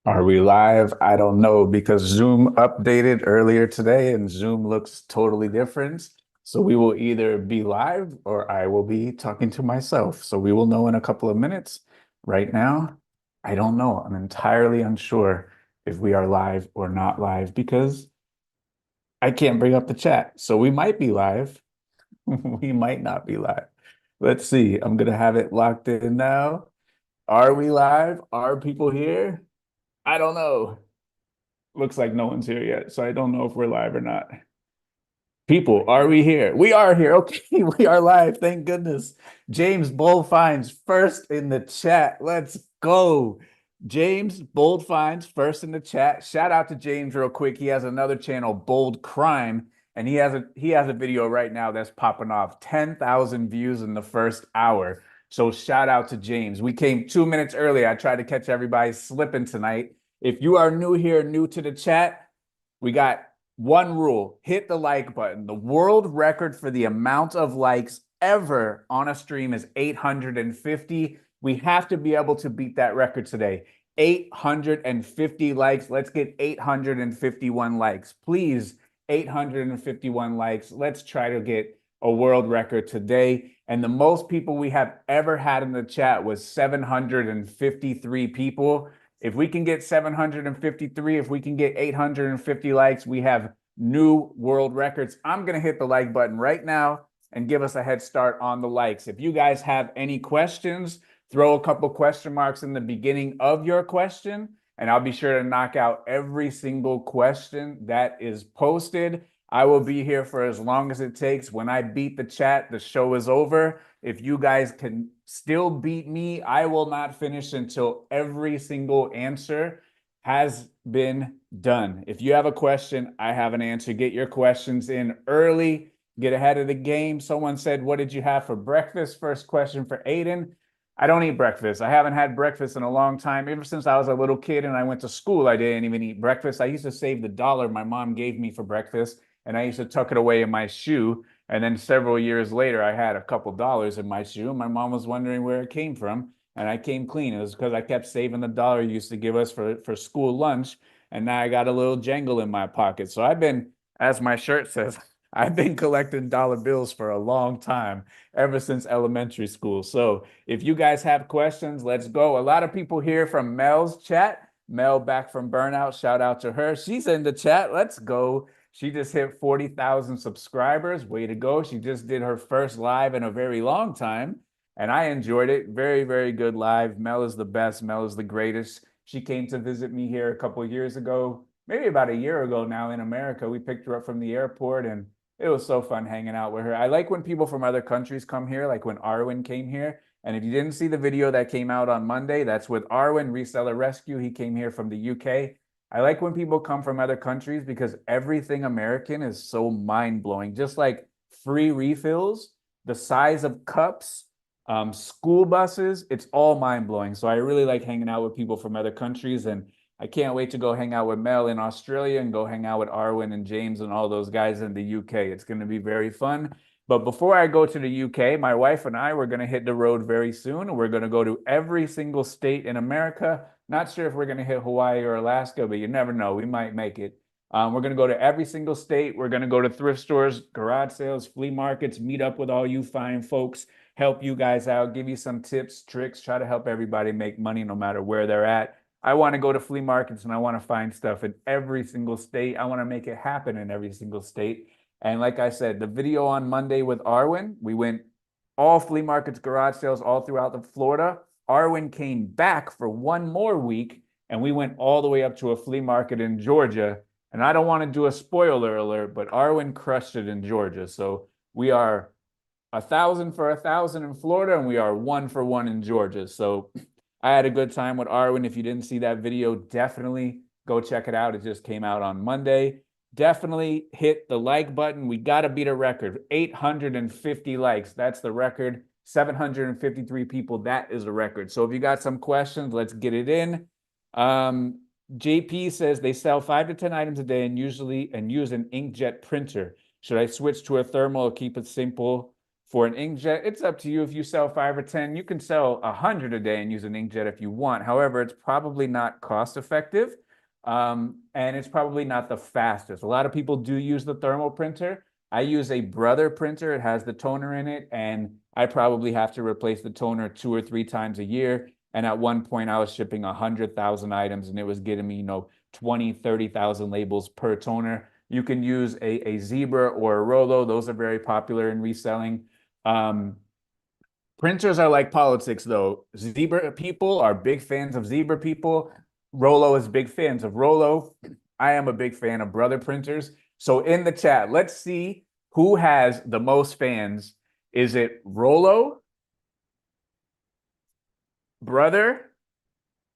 Are we live? I don't know because Zoom updated earlier today and Zoom looks totally different. So we will either be live or I will be talking to myself. So we will know in a couple of minutes. Right now, I don't know. I'm entirely unsure if we are live or not live because I can't bring up the chat. So we might be live. We might not be live. Let's see. I'm gonna have it locked in now. Are we live? Are people here? I don't know. Looks like no one's here yet, so I don't know if we're live or not. People, are we here? We are here. Okay, we are live. Thank goodness. James Bold finds first in the chat. Let's go. James Bold finds first in the chat. Shout out to James real quick. He has another channel, Bold Crime, and he has a video right now that's popping off 10,000 views in the first hour. So shout out to James. We came 2 minutes early. I tried to catch everybody slipping tonight. If you are new here, new to the chat, we got one rule: hit the like button. The world record for the amount of likes ever on a stream is 850. We have to be able to beat that record today. 850 likes. Let's get 851 likes. Please, 851 likes. Let's try to get a world record today. And the most people we have ever had in the chat was 753 people. If we can get 753, if we can get 850 likes, we have new world records. I'm going to hit the like button right now and give us a head start on the likes. If you guys have any questions, throw a couple question marks in the beginning of your question, and I'll be sure to knock out every single question that is posted. I will be here for as long as it takes. When I beat the chat, the show is over. If you guys can still beat me, I will not finish until every single answer has been done. If you have a question, I have an answer. Get your questions in early, get ahead of the game. Someone said, "What did you have for breakfast?" First question for Aiden. I don't eat breakfast. I haven't had breakfast in a long time. Ever since I was a little kid and I went to school, I didn't even eat breakfast. I used to save the dollar my mom gave me for breakfast, and I used to tuck it away in my shoe. And then several years later, I had a couple dollars in my shoe. My mom was wondering where it came from, and I came clean. It was because I kept saving the dollar you used to give us for school lunch, and now I got a little jangle in my pocket. So I've been, as my shirt says, I've been collecting dollar bills for a long time, ever since elementary school. So if you guys have questions, let's go. A lot of people here from Mel's chat. Mel back from burnout. Shout out to her. She's in the chat. Let's go. She just hit 40,000 subscribers. Way to go. She just did her first live in a very long time, and I enjoyed it. Very, very good live. Mel is the best. Mel is the greatest. She came to visit me here a couple of years ago, maybe about a year ago now in America. We picked her up from the airport, and it was so fun hanging out with her. I like when people from other countries come here, like when Arwen came here. And if you didn't see the video that came out on Monday, that's with Arwen, Reseller Rescue. He came here from the UK. I like when people come from other countries because everything American is so mind blowing. Just like free refills, the size of cups, school buses, it's all mind blowing. So I really like hanging out with people from other countries. And I can't wait to go hang out with Mel in Australia and go hang out with Arwen and James and all those guys in the UK. It's going to be very fun. But before I go to the UK, my wife and I, we're going to hit the road very soon. We're going to go to every single state in America. Not sure if we're going to hit Hawaii or Alaska, but you never know. We might make it. We're going to go to every single state. We're going to go to thrift stores, garage sales, flea markets, meet up with all you fine folks, help you guys out, give you some tips, tricks, try to help everybody make money no matter where they're at. I want to go to flea markets and I want to find stuff in every single state. I want to make it happen in every single state. And like I said, the video on Monday with Arwen, we went all flea markets, garage sales, all throughout the Florida. Arwen came back for one more week, and we went all the way up to a flea market in Georgia. And I don't want to do a spoiler alert, but Arwen crushed it in Georgia. So we are 1,000 for 1,000 in Florida, and we are 1 for 1 in Georgia. So I had a good time with Arwen. If you didn't see that video, definitely go check it out. It just came out on Monday. Definitely hit the like button. We got to beat a record. 850 likes. That's the record. 753 people. That is a record. So if you got some questions, let's get it in. JP says they sell 5 to 10 items a day and use an inkjet printer. Should I switch to a thermal or keep it simple? For an inkjet, it's up to you. If you sell 5 or 10, you can sell 100 a day and use an inkjet if you want. However, it's probably not cost effective, and it's probably not the fastest. A lot of people do use the thermal printer. I use a Brother printer. It has the toner in it, and I probably have to replace the toner 2 or 3 times a year. And at one point, I was shipping 100,000 items, and it was getting me, 20, 30,000 labels per toner. You can use a Zebra or a Rolo. Those are very popular in reselling. Um, Printers are like politics, though. Zebra people are big fans of Zebra people. Rolo is big fans of Rolo. I am a big fan of Brother printers. So in the chat, let's see who has the most fans. Is it Rolo, Brother,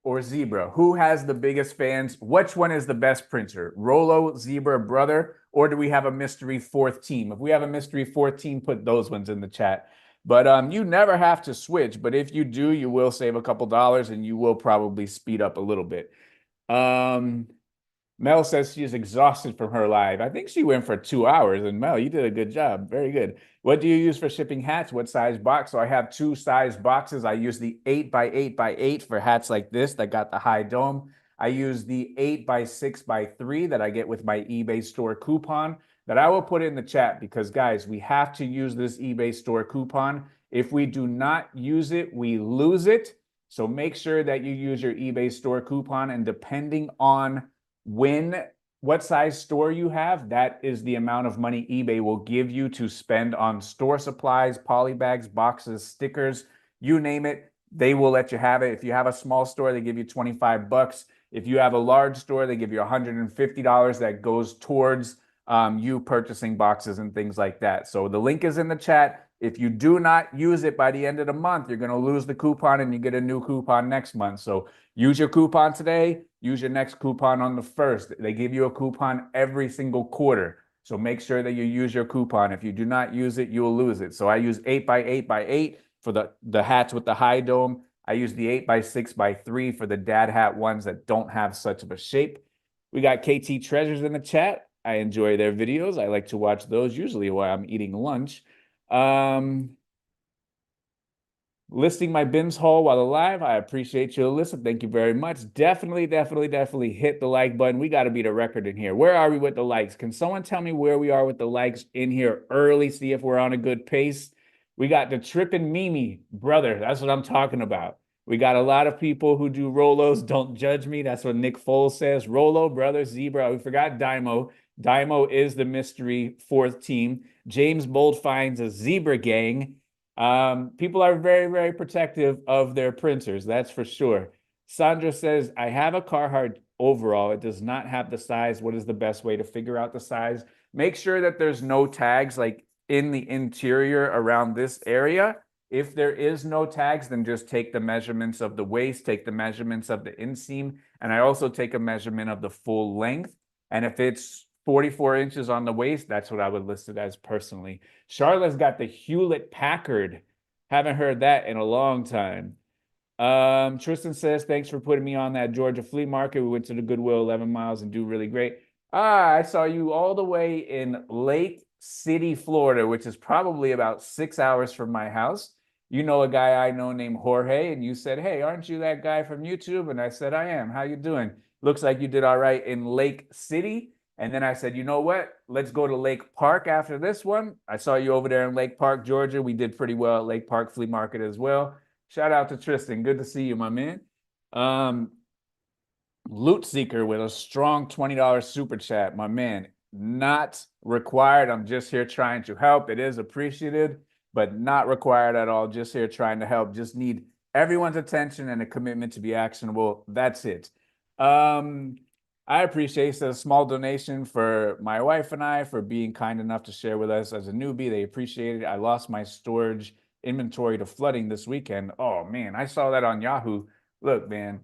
or Zebra? Who has the biggest fans? Which one is the best printer? Rolo, Zebra, Brother, or do we have a mystery fourth team? If we have a mystery fourth team, put those ones in the chat. But you never have to switch. But if you do, you will save a couple dollars and you will probably speed up a little bit. Mel says she is exhausted from her live. I think she went for 2 hours. And Mel, you did a good job. Very good. What do you use for shipping hats? What size box? So I have 2 size boxes. I use the 8x8x8 for hats like this that got the high dome. I use the 8x6x3 that I get with my eBay store coupon that I will put in the chat because, guys, we have to use this eBay store coupon. If we do not use it, we lose it. So make sure that you use your eBay store coupon, and depending on what size store you have, that is the amount of money eBay will give you to spend on store supplies, poly bags, boxes, stickers, you name it, they will let you have it. If you have a small store, they give you 25 bucks. If you have a large store, they give you $150 that goes towards you purchasing boxes and things like that. So the link is in the chat. If you do not use it by the end of the month, you're going to lose the coupon and you get a new coupon next month. So use your coupon today, use your next coupon on the 1st. They give you a coupon every single quarter. So make sure that you use your coupon. If you do not use it, you will lose it. So I use 8x8x8 for the hats with the high dome. I use the 8x6x3 for the dad hat ones that don't have such of a shape. We got KT Treasures in the chat. I enjoy their videos. I like to watch those usually while I'm eating lunch. Listing my bins haul while alive. I appreciate you, Alyssa. Thank you very much. Definitely hit the like button. We got to beat a record in here. Where are we with the likes? Can someone tell me where we are with the likes in here early? See if we're on a good pace. We got the tripping Mimi, brother. That's what I'm talking about. We got a lot of people who do Rolos. Don't judge me. That's what Nick Foles says. Rolo, brother, Zebra. We forgot Dymo. Dymo is the mystery fourth team. James Bold finds a Zebra gang. People are very protective of their printers. That's for sure. Sandra says, I have a Carhartt overall. It does not have the size. What is the best way to figure out the size? Make sure that there's no tags like in the interior around this area. If there is no tags, then just take the measurements of the waist, take the measurements of the inseam, and I also take a measurement of the full length. And if it's 44 inches on the waist, that's what I would list it as personally. Charlotte's got the Hewlett Packard. Haven't heard that in a long time. Tristan says, thanks for putting me on that Georgia flea market. We went to the Goodwill 11 miles and do really great. I saw you all the way in Lake City, Florida, which is probably about 6 hours from my house. You know a guy I know named Jorge, and you said, hey, aren't you that guy from YouTube? And I said, I am. How you doing? Looks like you did all right in Lake City. And then I said, you know what? Let's go to Lake Park after this one. I saw you over there in Lake Park, Georgia. We did pretty well at Lake Park Flea Market as well. Shout out to Tristan. Good to see you, my man. Loot Seeker with a strong $20 super chat, my man. Not required. I'm just here trying to help. It is appreciated, but not required at all. Just here trying to help. Just need everyone's attention and a commitment to be actionable. That's it. I appreciate a small donation for my wife and I for being kind enough to share with us as a newbie. They appreciate it. I lost my storage inventory to flooding this weekend. Oh man, I saw that on Yahoo. Look, man,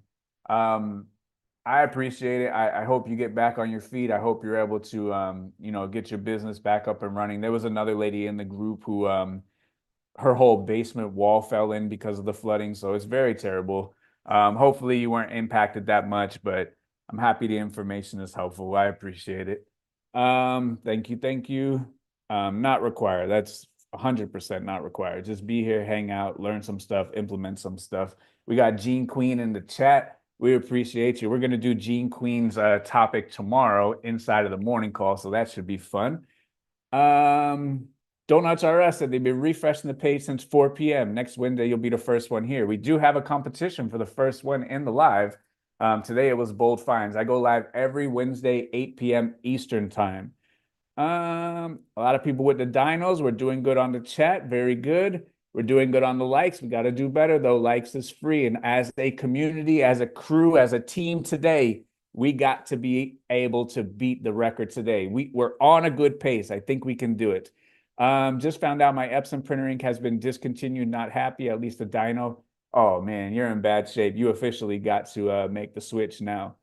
I appreciate it. I hope you get back on your feet. I hope you're able to, get your business back up and running. There was another lady in the group who, her whole basement wall fell in because of the flooding. So it's very terrible. Hopefully you weren't impacted that much, but I'm happy the information is helpful. I appreciate it. Thank you. Not required. That's 100% not required. Just be here, hang out, learn some stuff, implement some stuff. We got Gene Queen in the chat. We appreciate you. We're going to do Gene Queen's topic tomorrow inside of the morning call, so that should be fun. Donuts R Us said they've been refreshing the page since 4 p.m. Next Wednesday, you'll be the first one here. We do have a competition for the first one in the live. Today it was Bold Finds. I go live every Wednesday, 8 p.m. Eastern time. A lot of people with the dinos. We're doing good on the chat. Very good. We're doing good on the likes. We got to do better though. Likes is free. And as a community, as a crew, as a team today, we got to be able to beat the record today. We're on a good pace. I think we can do it. Just found out my Epson printer ink has been discontinued. Not happy, at least the dyno. Oh man, you're in bad shape. You officially got to make the switch now.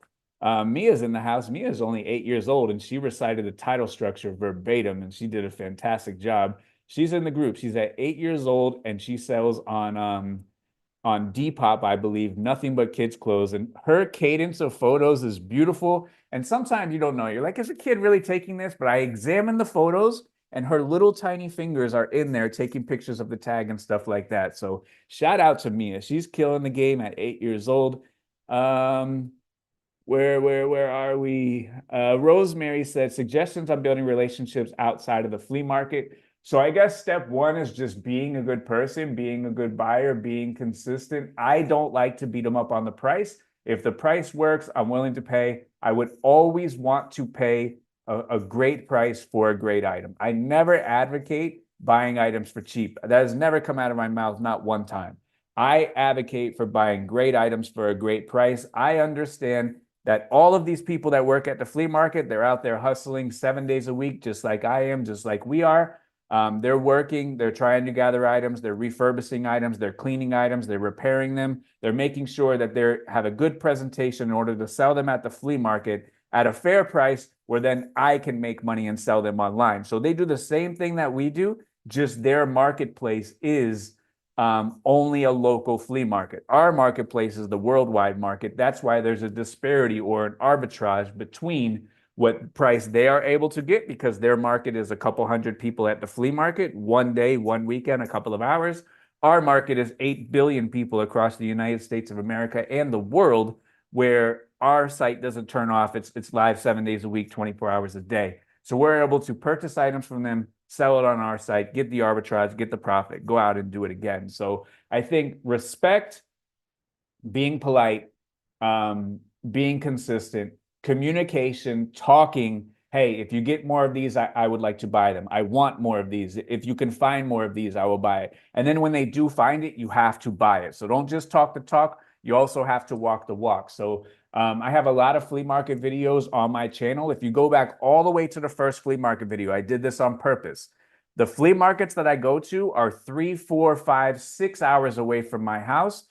Mia's in the house. Mia's only 8 years old, and she recited the title structure verbatim, and she did a fantastic job. She's in the group. She's at 8 years old, and she sells on Depop, I believe, nothing but kids' clothes. And her cadence of photos is beautiful. And sometimes you don't know. You're like, is a kid really taking this? But I examine the photos, and her little tiny fingers are in there taking pictures of the tag and stuff like that. So shout out to Mia. She's killing the game at 8 years old. Where are we? Rosemary said suggestions on building relationships outside of the flea market. So I guess step one is just being a good person, being a good buyer, being consistent. I don't like to beat them up on the price. If the price works, I'm willing to pay. I would always want to pay a great price for a great item. I never advocate buying items for cheap. That has never come out of my mouth, not one time. I advocate for buying great items for a great price. I understand that all of these people that work at the flea market, they're out there hustling 7 days a week, just like I am, just like we are. They're working, they're trying to gather items, they're refurbishing items, they're cleaning items, they're repairing them. They're making sure that they have a good presentation in order to sell them at the flea market at a fair price where then I can make money and sell them online. So they do the same thing that we do, just their marketplace is only a local flea market. Our marketplace is the worldwide market. That's why there's a disparity or an arbitrage between what price they are able to get because their market is a couple hundred people at the flea market, one day, one weekend, a couple of hours. Our market is 8 billion people across the United States of America and the world, where our site doesn't turn off. It's live 7 days a week, 24 hours a day. So we're able to purchase items from them, sell it on our site, get the arbitrage, get the profit, go out and do it again. So I think respect, being polite, being consistent, communication, talking. Hey, if you get more of these, I would like to buy them. I want more of these. If you can find more of these, I will buy it. And then when they do find it, you have to buy it. So don't just talk the talk. You also have to walk the walk. So I have a lot of flea market videos on my channel. If you go back all the way to the first flea market video, I did this on purpose. The flea markets that I go to are 3, 4, 5, 6 hours away from my house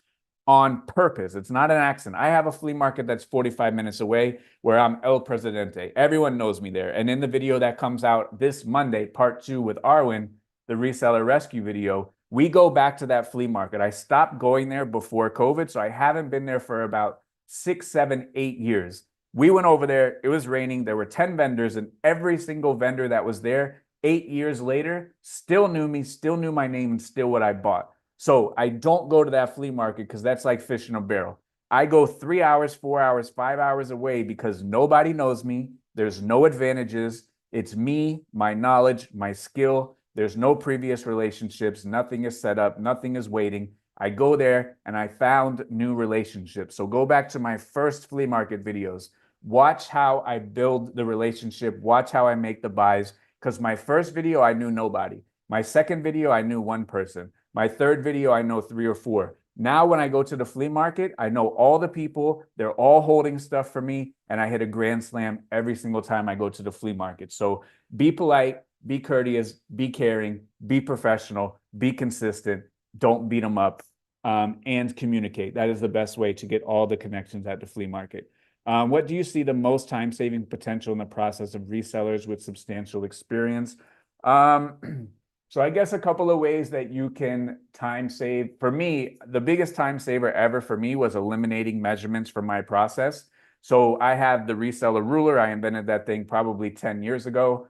on purpose. It's not an accident. I have a flea market that's 45 minutes away where I'm El Presidente. Everyone knows me there. And in the video that comes out this Monday, part 2 with Arwin, the reseller rescue video, we go back to that flea market. I stopped going there before COVID, so I haven't been there for about 6, 7, 8 years. We went over there. It was raining. There were 10 vendors, and every single vendor that was there 8 years later still knew me, still knew my name, and still what I bought. So I don't go to that flea market because that's like fish in a barrel. I go 3 hours, 4 hours, 5 hours away because nobody knows me. There's no advantages. It's me, my knowledge, my skill. There's no previous relationships. Nothing is set up. Nothing is waiting. I go there and I found new relationships. So go back to my first flea market videos. Watch how I build the relationship. Watch how I make the buys. Because my first video, I knew nobody. My second video, I knew one person. My third video, I know 3 or 4. Now, when I go to the flea market, I know all the people. They're all holding stuff for me. And I hit a grand slam every single time I go to the flea market. So be polite, be courteous, be caring, be professional, be consistent. Don't beat them up, and communicate. That is the best way to get all the connections at the flea market. What do you see the most time-saving potential in the process of resellers with substantial experience? So I guess a couple of ways that you can time save. For me, the biggest time saver ever for me was eliminating measurements from my process. So I have the reseller ruler. I invented that thing probably 10 years ago.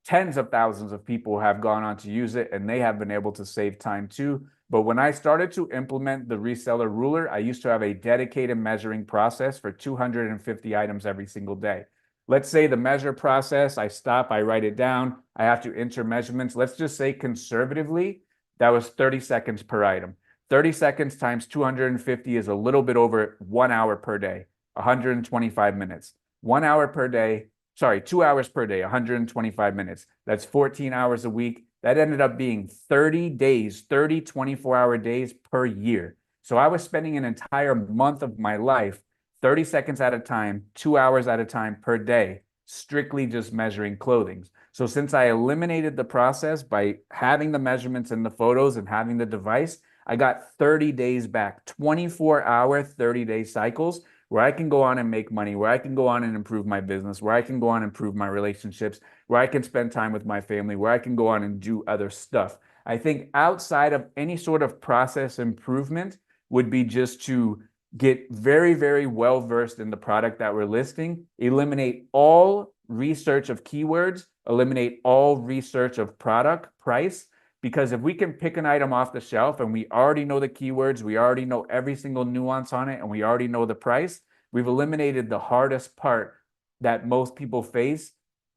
tens of thousands of people have gone on to use it, and they have been able to save time too. But when I started to implement the reseller ruler, I used to have a dedicated measuring process for 250 items every single day. Let's say the measure process, I stop, I write it down, I have to enter measurements. Let's just say conservatively, that was 30 seconds per item. 30 seconds times 250 is a little bit over 1 hour per day, 125 minutes. 1 hour per day, sorry, 2 hours per day, 125 minutes. That's 14 hours a week. That ended up being 30 days, 30 24-hour days per year. So I was spending an entire month of my life, 30 seconds at a time, 2 hours at a time per day, strictly just measuring clothing. So since I eliminated the process by having the measurements and the photos and having the device, I got 30 days back, 24-hour, 30-day cycles where I can go on and make money, where I can go on and improve my business, where I can go on and improve my relationships, where I can spend time with my family, where I can go on and do other stuff. I think outside of any sort of process improvement would be just to get very, very well versed in the product that we're listing, eliminate all research of keywords, eliminate all research of product price, because if we can pick an item off the shelf and we already know the keywords, we already know every single nuance on it, and we already know the price, we've eliminated the hardest part that most people face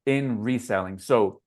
in reselling. So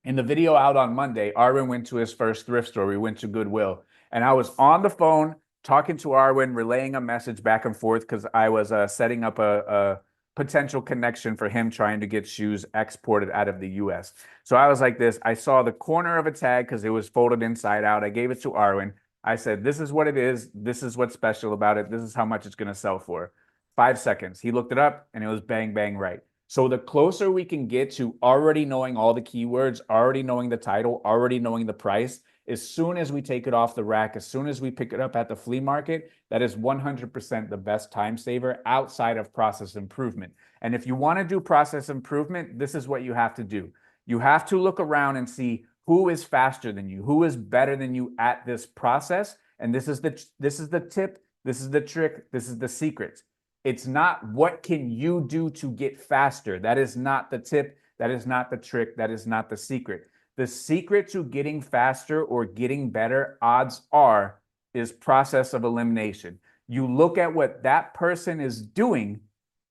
in the video out on Monday, Arwen went to his first thrift store. We went to Goodwill. And I was on the phone talking to Arwen, relaying a message back and forth because I was setting up a potential connection for him trying to get shoes exported out of the US. So I was like this. I saw the corner of a tag because it was folded inside out. I gave it to Arwen. I said, this is what it is. This is what's special about it. This is how much it's going to sell for. 5 seconds. He looked it up and it was bang, bang, right. So the closer we can get to already knowing all the keywords, already knowing the title, already knowing the price, as soon as we take it off the rack, as soon as we pick it up at the flea market, that is 100% the best time saver outside of process improvement. And if you want to do process improvement, this is what you have to do. You have to look around and see who is faster than you, who is better than you at this process. And this is the tip, this is the trick, this is the secret. It's not what can you do to get faster. That is not the tip. That is not the trick. That is not the secret. The secret to getting faster or getting better, odds are, is process of elimination. You look at what that person is doing,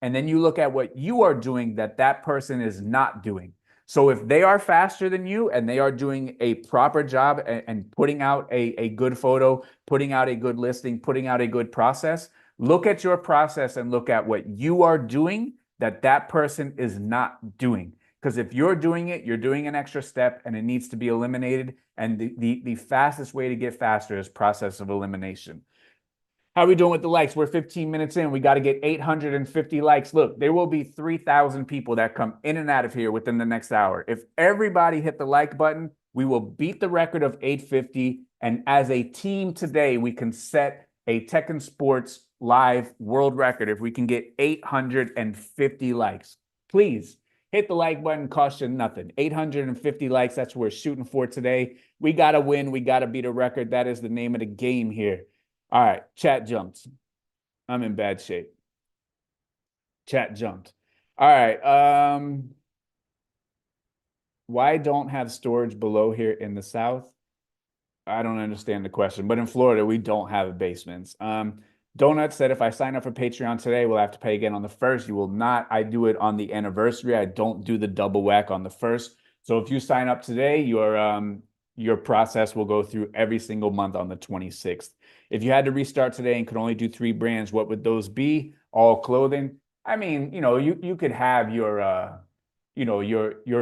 and then you look at what you are doing that that person is not doing. So if they are faster than you and they are doing a proper job and putting out a good photo, putting out a good listing, putting out a good process, look at your process and look at what you are doing that that person is not doing. Because if you're doing it, you're doing an extra step and it needs to be eliminated. And the fastest way to get faster is process of elimination. How are we doing with the likes? We're 15 minutes in. We got to get 850 likes. Look, there will be 3,000 people that come in and out of here within the next hour. If everybody hit the like button, we will beat the record of 850. And as a team today, we can set a Tech and Sports live world record if we can get 850 likes. Please hit the like button, cost you nothing. 850 likes, that's what we're shooting for today. We got to win. We got to beat a record. That is the name of the game here. All right, chat jumped. I'm in bad shape. Chat jumped. All right. Why don't have storage below here in the South? I don't understand the question, but in Florida, we don't have basements. Donut said, if I sign up for Patreon today, we'll have to pay again on the 1st. You will not. I do it on the anniversary. I don't do the double whack on the 1st. So if you sign up today, your process will go through every single month on the 26th. If you had to restart today and could only do 3 brands, what would those be? All clothing. I mean, you could have your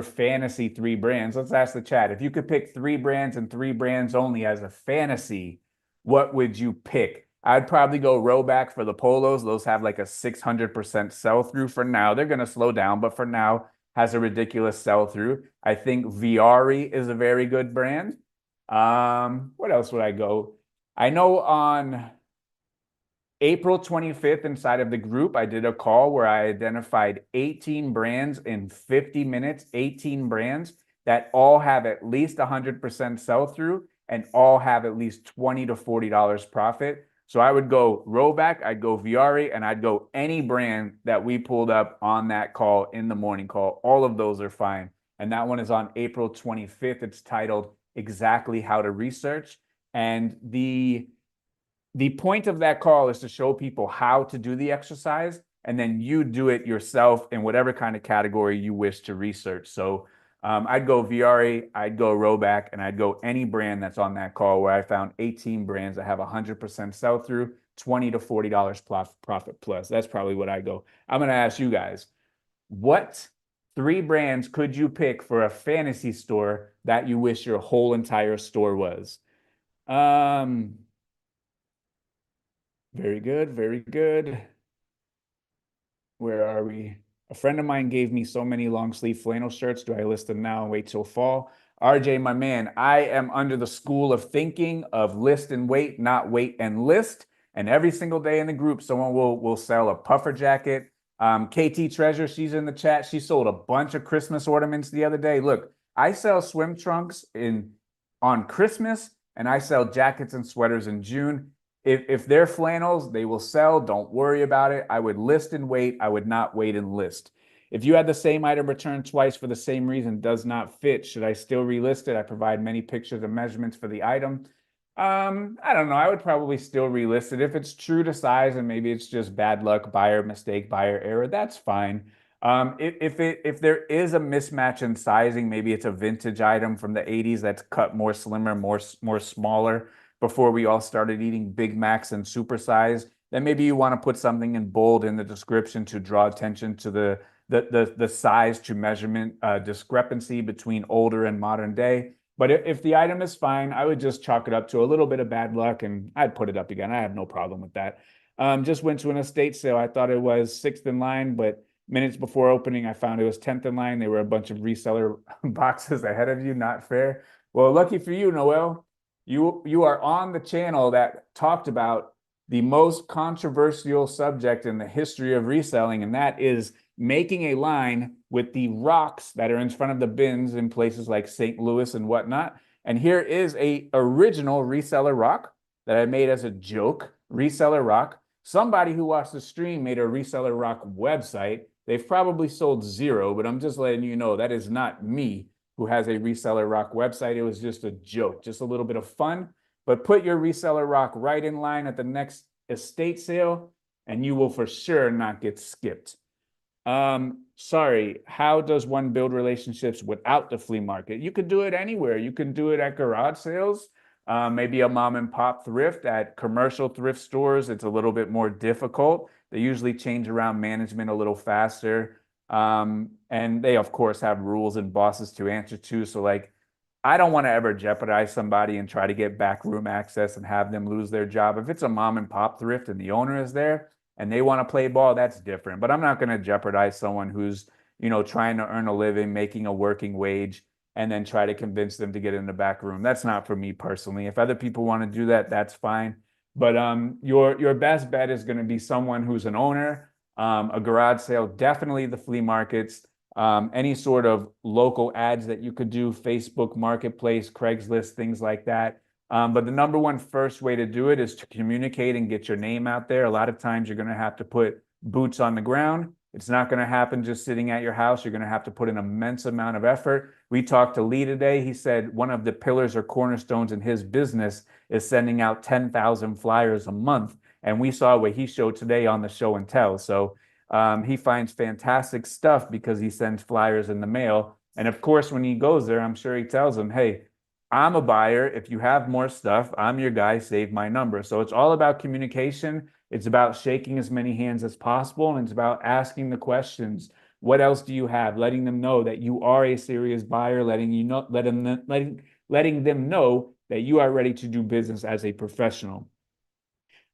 fantasy 3 brands. Let's ask the chat. If you could pick 3 brands and 3 brands only as a fantasy, what would you pick? I'd probably go Rowback for the polos. Those have like a 600% sell through for now. They're going to slow down, but for now has a ridiculous sell through. I think Viari is a very good brand. What else would I go? I know on April 25th inside of the group, I did a call where I identified 18 brands in 50 minutes, 18 brands that all have at least 100% sell through and all have at least $20 to $40 profit. So I would go Rowback, I'd go Viari, and I'd go any brand that we pulled up on that call in the morning call. All of those are fine. and that one is on April 25th. It's titled Exactly How to Research. And the point of that call is to show people how to do the exercise, and then you do it yourself in whatever kind of category you wish to research. So I'd go Viari, I'd go Roback, and I'd go any brand that's on that call, where I found 18 brands that have 100% sell through, $20 to $40 profit plus. That's probably what I go. I'm going to ask you guys, what 3 brands could you pick for a fantasy store that you wish your whole entire store was? Very good, very good. Where are we? A friend of mine gave me so many long sleeve flannel shirts. Do I list them now and wait till fall? RJ, my man, I am under the school of thinking of list and wait, not wait and list. And every single day in the group, someone will sell a puffer jacket. KT Treasure, she's in the chat. She sold a bunch of Christmas ornaments the other day. Look, I sell swim trunks on Christmas, and I sell jackets and sweaters in June. If they're flannels, they will sell. Don't worry about it. I would list and wait. I would not wait and list. If you had the same item returned twice for the same reason, does not fit, should I still relist it? I provide many pictures and measurements for the item. I don't know. I would probably still relist it. If it's true to size and maybe it's just bad luck, buyer mistake, buyer error, that's fine. If there is a mismatch in sizing, maybe it's a vintage item from the 80s that's cut more slimmer, more smaller, before we all started eating Big Macs and supersize, then maybe you want to put something in bold in the description to draw attention to the size to measurement discrepancy between older and modern day. But if the item is fine, I would just chalk it up to a little bit of bad luck, and I'd put it up again. I have no problem with that. Just went to an estate sale. I thought it was 6th in line, but minutes before opening, I found it was 10th in line. They were a bunch of reseller boxes ahead of you. Not fair. Well, lucky for you, Noel. You are on the channel that talked about the most controversial subject in the history of reselling, and that is making a line with the rocks that are in front of the bins in places like St. Louis and whatnot. And here is a original reseller rock that I made as a joke, reseller rock. Somebody who watched the stream made a reseller rock website. They've probably sold 0, but I'm just letting you know that is not me who has a reseller rock website. It was just a joke, just a little bit of fun. But put your reseller rock right in line at the next estate sale, and you will for sure not get skipped. Sorry, how does one build relationships without the flea market? You could do it anywhere. You can do it at garage sales, maybe a mom and pop thrift. At commercial thrift stores, it's a little bit more difficult. They usually change around management a little faster. And they, of course, have rules and bosses to answer to. So, like, I don't want to ever jeopardize somebody and try to get backroom access and have them lose their job. If it's a mom and pop thrift and the owner is there and they want to play ball, that's different. But I'm not going to jeopardize someone who's, trying to earn a living, making a working wage, and then try to convince them to get in the back room. That's not for me personally. If other people want to do that, that's fine. But your best bet is going to be someone who's an owner. A garage sale, definitely the flea markets, any sort of local ads that you could do, Facebook Marketplace, Craigslist, things like that. But the number one first way to do it is to communicate and get your name out there. A lot of times you're going to have to put boots on the ground. It's not going to happen just sitting at your house. You're going to have to put an immense amount of effort. We talked to Lee today. He said one of the pillars or cornerstones in his business is sending out 10,000 flyers a month. And we saw what he showed today on the show and tell. So he finds fantastic stuff because he sends flyers in the mail. And of course, when he goes there, I'm sure he tells them, hey, I'm a buyer. If you have more stuff, I'm your guy. Save my number. So it's all about communication. It's about shaking as many hands as possible. And it's about asking the questions. What else do you have? Letting them know that you are a serious buyer, letting them know that you are ready to do business as a professional.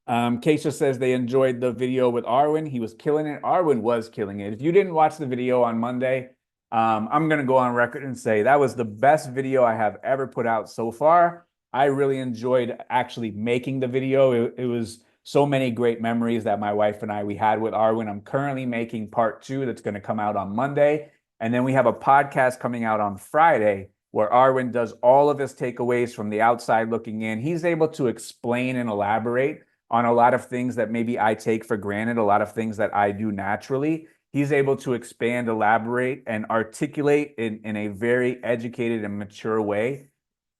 Keisha says they enjoyed the video with Arwen. He was killing it. Arwen was killing it. If you didn't watch the video on Monday, I'm going to go on record and say that was the best video I have ever put out so far. I really enjoyed actually making the video. It was so many great memories that my wife and we had with Arwen. I'm currently making part 2 that's going to come out on Monday. And then we have a podcast coming out on Friday where Arwen does all of his takeaways from the outside looking in. He's able to explain and elaborate on a lot of things that maybe I take for granted, a lot of things that I do naturally. he's able to expand, elaborate, and articulate in a very educated and mature way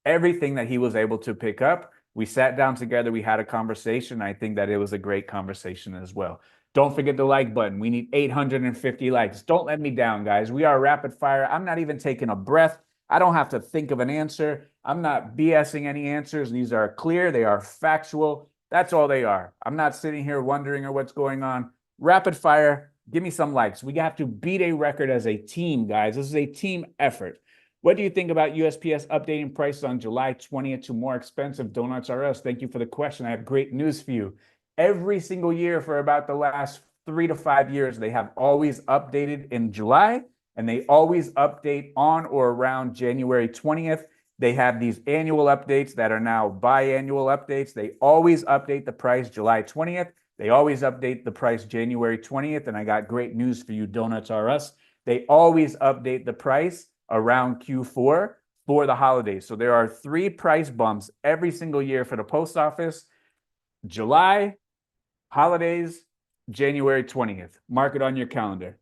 everything that he was able to pick up. We sat down together, we had a conversation. I think that it was a great conversation as well. Don't forget the like button. We need 850 likes. Don't let me down, guys. We are rapid fire. I'm not even taking a breath. I don't have to think of an answer. I'm not BSing any answers. These are clear, they are factual. That's all they are. I'm not sitting here wondering what's going on. Rapid fire, give me some likes. We have to beat a record as a team, guys. This is a team effort. What do you think about USPS updating prices on July 20th to more expensive Donuts R Us? Thank you for the question. I have great news for you. Every single year for about the last 3 to 5 years, they have always updated in July, and they always update on or around January 20th. They have these annual updates that are now biannual updates. They always update the price July 20th. They always update the price January 20th. And I got great news for you, Donuts R Us. They always update the price around Q4 for the holidays. So there are 3 price bumps every single year for the post office: July, holidays, January 20th. Mark it on your calendar.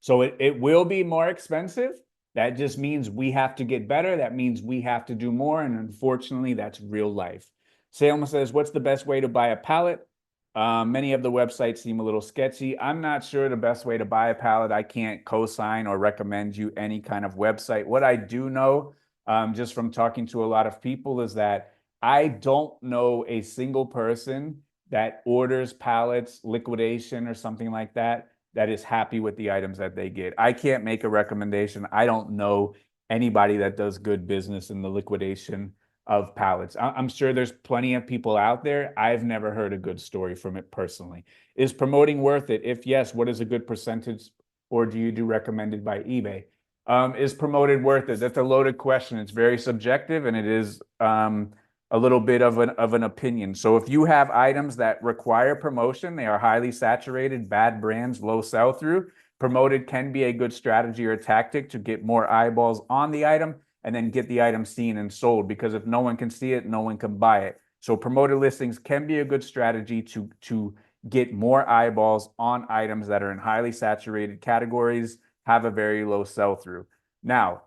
So it will be more expensive. That just means we have to get better. That means we have to do more. And unfortunately, that's real life. Salma says, what's the best way to buy a pallet? Many of the websites seem a little sketchy. I'm not sure the best way to buy a pallet. I can't co-sign or recommend you any kind of website. What I do know, just from talking to a lot of people, is that I don't know a single person that orders pallets, liquidation, or something like that is happy with the items that they get. I can't make a recommendation. I don't know anybody that does good business in the liquidation of pallets. I'm sure there's plenty of people out there. I've never heard a good story from it personally. Is promoting worth it? If yes, what is a good percentage, or do you do recommended by eBay? Is promoted worth it? That's a loaded question. It's very subjective, and it is a little bit of an opinion. So if you have items that require promotion, they are highly saturated, bad brands, low sell-through, promoted can be a good strategy or tactic to get more eyeballs on the item and then get the item seen and sold, because if no one can see it, no one can buy it. So promoted listings can be a good strategy to get more eyeballs on items that are in highly saturated categories, have a very low sell-through. Now,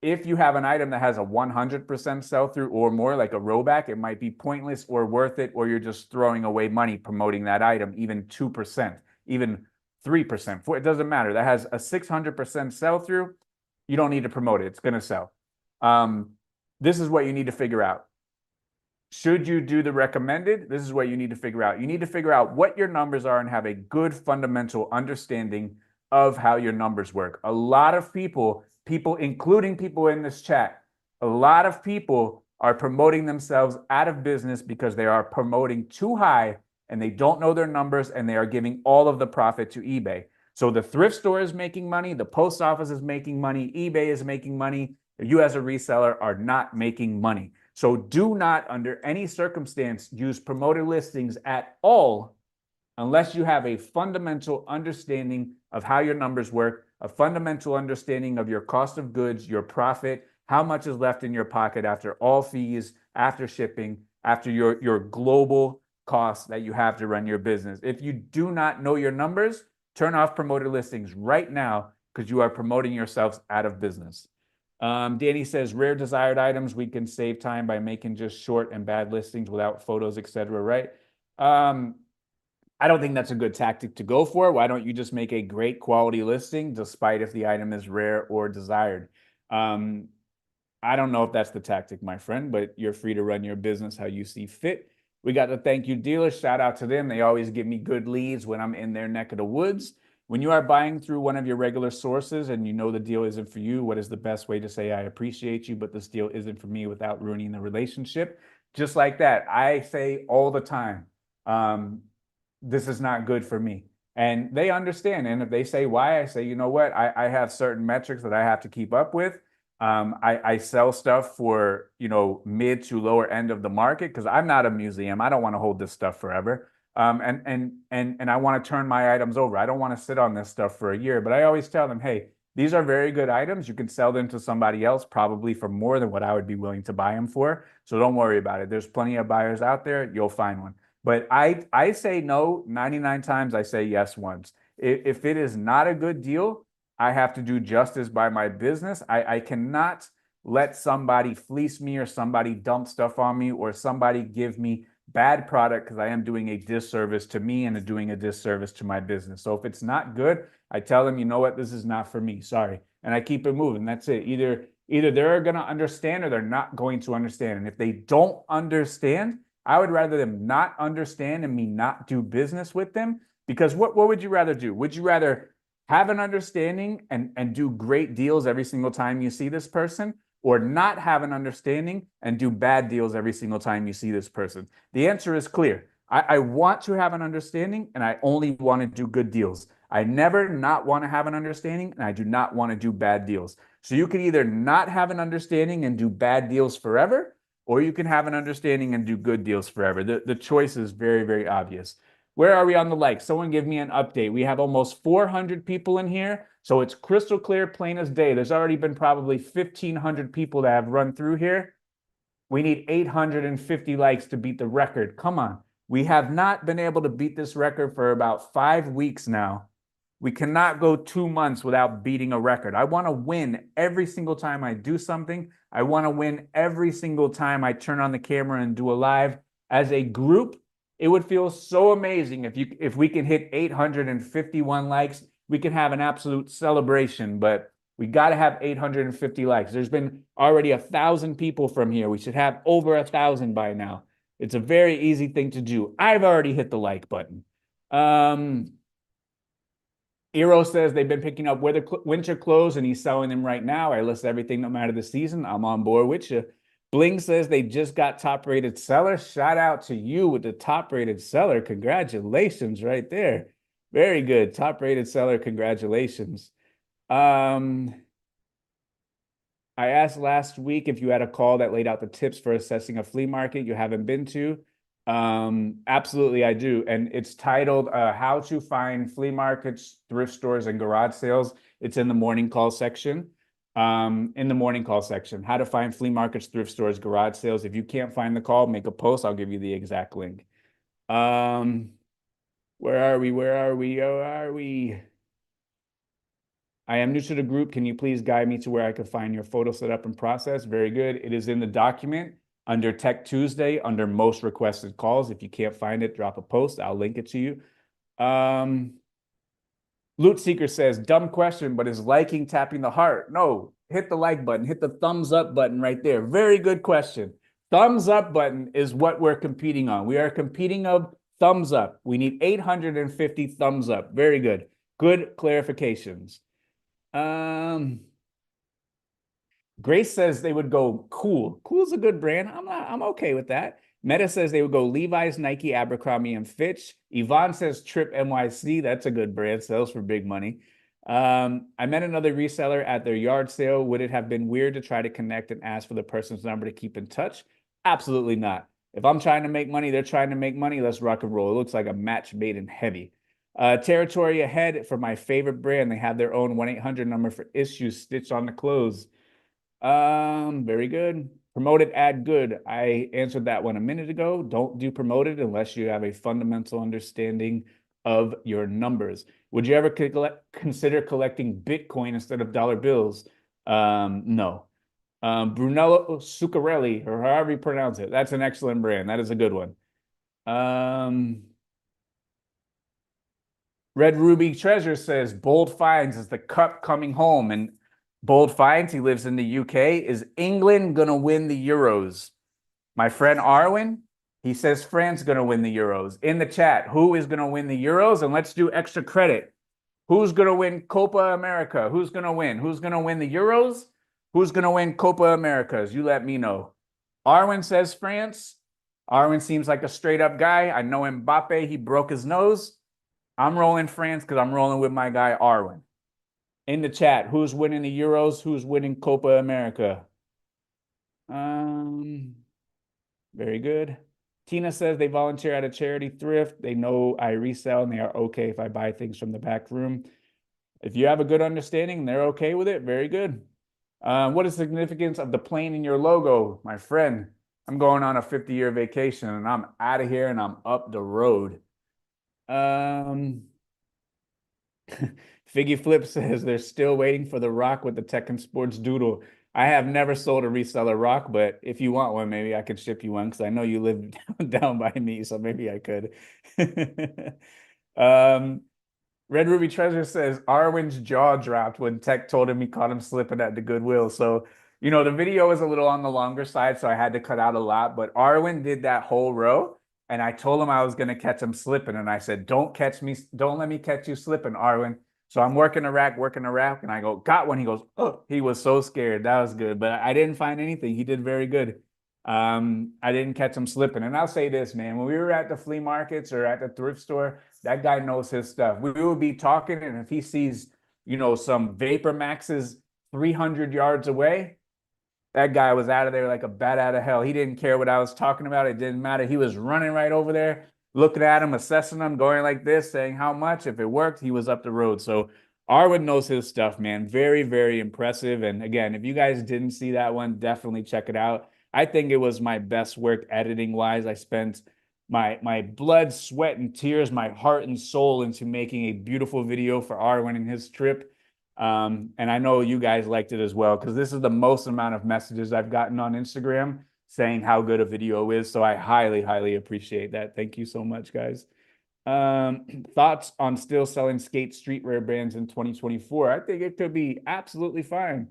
if you have an item that has a 100% sell-through or more, like a rollback, it might be pointless or worth it, or you're just throwing away money promoting that item, even 2%, even 3%. It doesn't matter. That has a 600% sell-through. You don't need to promote it. It's going to sell. This is what you need to figure out. Should you do the recommended? This is what you need to figure out. You need to figure out what your numbers are and have a good fundamental understanding of how your numbers work. A lot of people, including people in this chat, a lot of people are promoting themselves out of business because they are promoting too high and they don't know their numbers, and they are giving all of the profit to eBay. So the thrift store is making money, the post office is making money, eBay is making money. You as a reseller are not making money. So do not, under any circumstance, use promoted listings at all unless you have a fundamental understanding of how your numbers work, a fundamental understanding of your cost of goods, your profit, how much is left in your pocket after all fees, after shipping, after your global costs that you have to run your business. If you do not know your numbers, turn off promoted listings right now, because you are promoting yourselves out of business. Danny says, rare desired items, we can save time by making just short and bad listings without photos, etc. Right? I don't think that's a good tactic to go for. Why don't you just make a great quality listing, despite if the item is rare or desired? I don't know if that's the tactic, my friend, but you're free to run your business how you see fit. We got the Thank You dealers. Shout out to them. They always give me good leads when I'm in their neck of the woods. When you are buying through one of your regular sources and you know the deal isn't for you, what is the best way to say, I appreciate you, but this deal isn't for me, without ruining the relationship? Just like that. I say all the time, this is not good for me. And they understand. And if they say why, I say, you know what? I have certain metrics that I have to keep up with. I sell stuff for, mid to lower end of the market, because I'm not a museum. I don't want to hold this stuff forever. And I want to turn my items over. I don't want to sit on this stuff for a year, but I always tell them, hey, these are very good items. You can sell them to somebody else, probably for more than what I would be willing to buy them for. So don't worry about it. There's plenty of buyers out there. You'll find one. But I say no 99 times. I say yes once. If it is not a good deal, I have to do justice by my business. I cannot let somebody fleece me or somebody dump stuff on me or somebody give me bad product because I am doing a disservice to me and doing a disservice to my business. So if it's not good, I tell them, you know what, this is not for me. Sorry. And I keep it moving. That's it. Either they're going to understand or they're not going to understand. And if they don't understand, I would rather them not understand and me not do business with them. Because what would you rather do? Would you rather have an understanding and do great deals every single time you see this person, or not have an understanding and do bad deals every single time you see this person? The answer is clear. I want to have an understanding and I only want to do good deals. I never not want to have an understanding and I do not want to do bad deals. So you can either not have an understanding and do bad deals forever, or you can have an understanding and do good deals forever. The choice is very, very obvious. Where are we on the likes? Someone give me an update. We have almost 400 people in here. So it's crystal clear, plain as day. There's already been probably 1,500 people that have run through here. We need 850 likes to beat the record. Come on. We have not been able to beat this record for about 5 weeks now. We cannot go 2 months without beating a record. I want to win every single time I do something. I want to win every single time I turn on the camera and do a live. As a group, it would feel so amazing if we can hit 851 likes. We can have an absolute celebration, but we got to have 850 likes. There's been already 1,000 people from here. We should have over 1,000 by now. It's a very easy thing to do. I've already hit the like button. Eero says they've been picking up winter clothes and he's selling them right now. I list everything no matter the season. I'm on board with you. Bling says they just got top rated seller. Shout out to you with the top rated seller. Congratulations right there. Very good. Top rated seller. Congratulations. I asked last week if you had a call that laid out the tips for assessing a flea market you haven't been to. Absolutely, I do. And it's titled How to Find Flea Markets, Thrift Stores, and Garage Sales. It's in the morning call section. How to find flea markets, thrift stores, garage sales. If you can't find the call, make a post. I'll give you the exact link. Where are we? I am new to the group. Can you please guide me to where I can find your photo setup and process? Very good. It is in the document under Tech Tuesday, under most requested calls. If you can't find it, drop a post. I'll link it to you. Loot Seeker says, dumb question, but is liking tapping the heart? No, hit the like button. Hit the thumbs up button right there. Very good question. Thumbs up button is what we're competing on. We are competing of thumbs up. We need 850 thumbs up. Very good. Good clarifications. Grace says they would go cool. Cool's a good brand. I'm okay with that. Meta says they would go Levi's, Nike, Abercrombie, and Fitch. Yvonne says Trip NYC. That's a good brand. Sells for big money. I met another reseller at their yard sale. Would it have been weird to try to connect and ask for the person's number to keep in touch? Absolutely not. If I'm trying to make money, they're trying to make money. Let's rock and roll. It looks like a match made in heavy. Territory Ahead for my favorite brand. They have their own 1-800 number for issues stitched on the clothes. Very good. Promoted ad good. I answered that one a minute ago. Don't do promoted unless you have a fundamental understanding of your numbers. Would you ever consider collecting Bitcoin instead of dollar bills? No. Brunello Zuccarelli, or however you pronounce it. That's an excellent brand. That is a good one. Red Ruby Treasure says Bold Finds is the cup coming home. And Bold Finds, he lives in the UK. Is England going to win the Euros? My friend Arwen, he says France going to win the Euros. In the chat, who is going to win the Euros? And let's do extra credit. Who's going to win Copa America? Who's going to win? Who's going to win the Euros? Who's going to win Copa Americas? You let me know. Arwen says France. Arwen seems like a straight up guy. I know Mbappe, he broke his nose. I'm rolling France because I'm rolling with my guy Arwen. In the chat, who's winning the Euros? Who's winning Copa America? Very good. Tina says they volunteer at a charity thrift. They know I resell and they are okay if I buy things from the back room. If you have a good understanding and they're okay with it, very good. What is the significance of the plane in your logo? My friend, I'm going on a 50-year vacation and I'm out of here and I'm up the road. Figgy Flip says they're still waiting for the rock with the Tekken Sports Doodle. I have never sold a reseller rock, but if you want one, maybe I could ship you one because I know you live down by me, so maybe I could. um, Red Ruby Treasure says Arwen's jaw dropped when Tech told him he caught him slipping at the Goodwill. So, the video is a little on the longer side, so I had to cut out a lot. But Arwen did that whole row, and I told him I was going to catch him slipping. And I said, don't let me catch you slipping, Arwen. So I'm working the rack, and I go, got one. He goes, oh, he was so scared. That was good. But I didn't find anything. He did very good. I didn't catch him slipping. And I'll say this, man, when we were at the flea markets or at the thrift store, that guy knows his stuff. We would be talking, and if he sees, some Vapor Maxes 300 yards away, that guy was out of there like a bat out of hell. He didn't care what I was talking about. It didn't matter. He was running right over there, looking at him, assessing him, going like this, saying how much. If it worked, he was up the road. So Arwen knows his stuff, man. Very, very impressive. And again, if you guys didn't see that one, definitely check it out. I think it was my best work editing wise. I spent my blood, sweat, and tears, my heart and soul into making a beautiful video for Arwen and his trip. And I know you guys liked it as well, because this is the most amount of messages I've gotten on Instagram saying how good a video is. So I highly, highly appreciate that. Thank you so much, guys. Thoughts on still selling skate streetwear brands in 2024? I think it could be absolutely fine.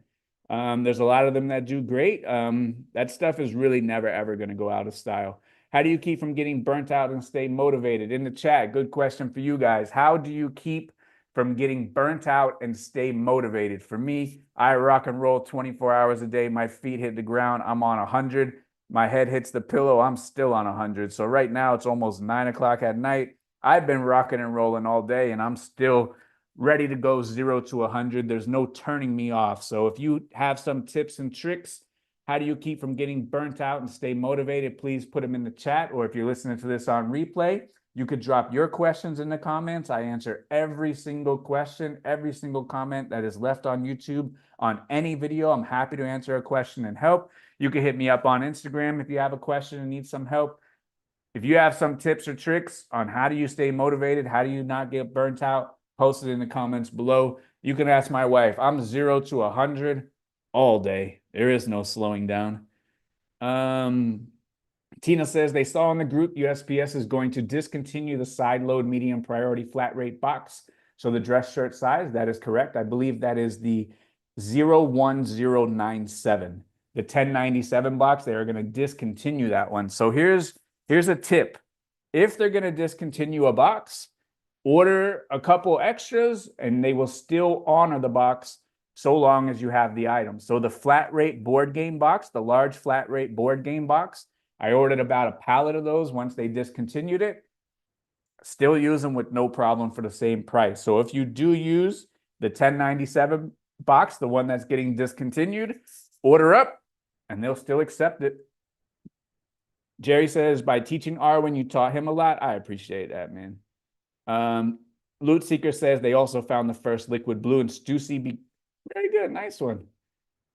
There's a lot of them that do great. That stuff is really never, ever going to go out of style. How do you keep from getting burnt out and stay motivated? In the chat, good question for you guys. How do you keep from getting burnt out and stay motivated? For me, I rock and roll 24 hours a day. My feet hit the ground, I'm on 100. My head hits the pillow, I'm still on 100. So right now it's almost 9 o'clock at night. I've been rocking and rolling all day, and I'm still ready to go 0 to 100. There's no turning me off. So if you have some tips and tricks, how do you keep from getting burnt out and stay motivated? Please put them in the chat. Or if you're listening to this on replay, you could drop your questions in the comments. I answer every single question, every single comment that is left on YouTube on any video. I'm happy to answer a question and help. You can hit me up on Instagram if you have a question and need some help. If you have some tips or tricks on how do you stay motivated, how do you not get burnt out, post it in the comments below. You can ask my wife. I'm 0 to 100 all day. There is no slowing down. Tina says they saw in the group USPS is going to discontinue the side load medium priority flat rate box. So the dress shirt size, that is correct. I believe that is the 01097. The 1097 box, they are going to discontinue that one. So here's a tip. If they're going to discontinue a box, order a couple extras and they will still honor the box so long as you have the item. So the flat rate board game box, the large flat rate board game box, I ordered about a pallet of those once they discontinued it. Still use them with no problem for the same price. So if you do use the 1097 box, the one that's getting discontinued, order up and they'll still accept it. Jerry says, by teaching Arwen, you taught him a lot. I appreciate that, man. Loot Seeker says they also found the first liquid blue and Stussy. Very good. Nice one.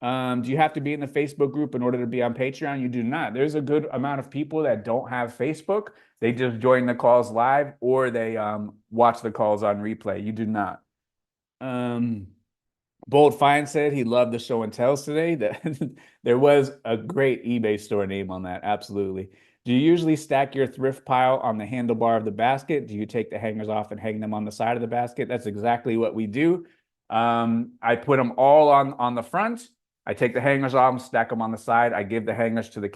Do you have to be in the Facebook group in order to be on Patreon? You do not. There's a good amount of people that don't have Facebook. They just join the calls live or they watch the calls on replay. You do not. Bold Fine said he loved the show and tells today. That there was a great eBay store name on that. Absolutely. Do you usually stack your thrift pile on the handlebar of the basket? Do you take the hangers off and hang them on the side of the basket? That's exactly what we do. I put them all on the front. I take the hangers off, stack them on the side. I give the hangers to the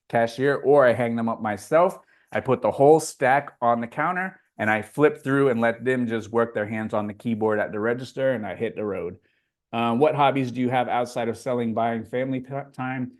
cashier, or I hang them up myself. I put the whole stack on the counter and I flip through and let them just work their hands on the keyboard at the register, and I hit the road. What hobbies do you have outside of selling, buying, family time?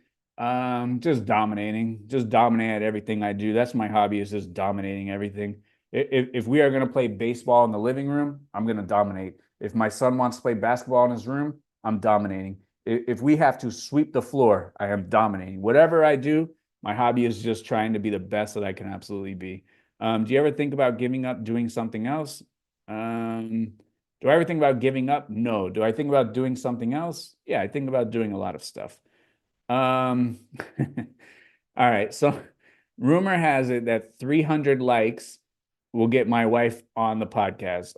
Just dominating at everything I do. That's my hobby, is just dominating everything. If we are going to play baseball in the living room, I'm going to dominate. If my son wants to play basketball in his room, I'm dominating. If we have to sweep the floor, I am dominating. Whatever I do, my hobby is just trying to be the best that I can absolutely be. Do you ever think about giving up doing something else? Do I ever think about giving up? No. Do I think about doing something else? Yeah, I think about doing a lot of stuff. All right. So rumor has it that 300 likes will get my wife on the podcast.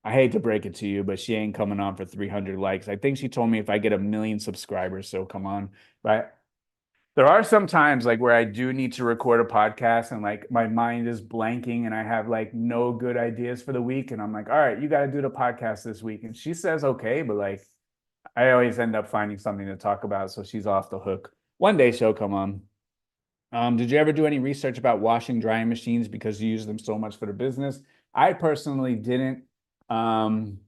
I hate to break it to you, but she ain't coming on for 300 likes. I think she told me if I get 1 million subscribers, so come on. But there are some times like where I do need to record a podcast and like my mind is blanking and I have like no good ideas for the week. And I'm like, all right, you got to do the podcast this week. And she says, okay, but like I always end up finding something to talk about. So she's off the hook. One day she'll come on. Did you ever do any research about washing drying machines because you use them so much for the business? I personally didn't. Um,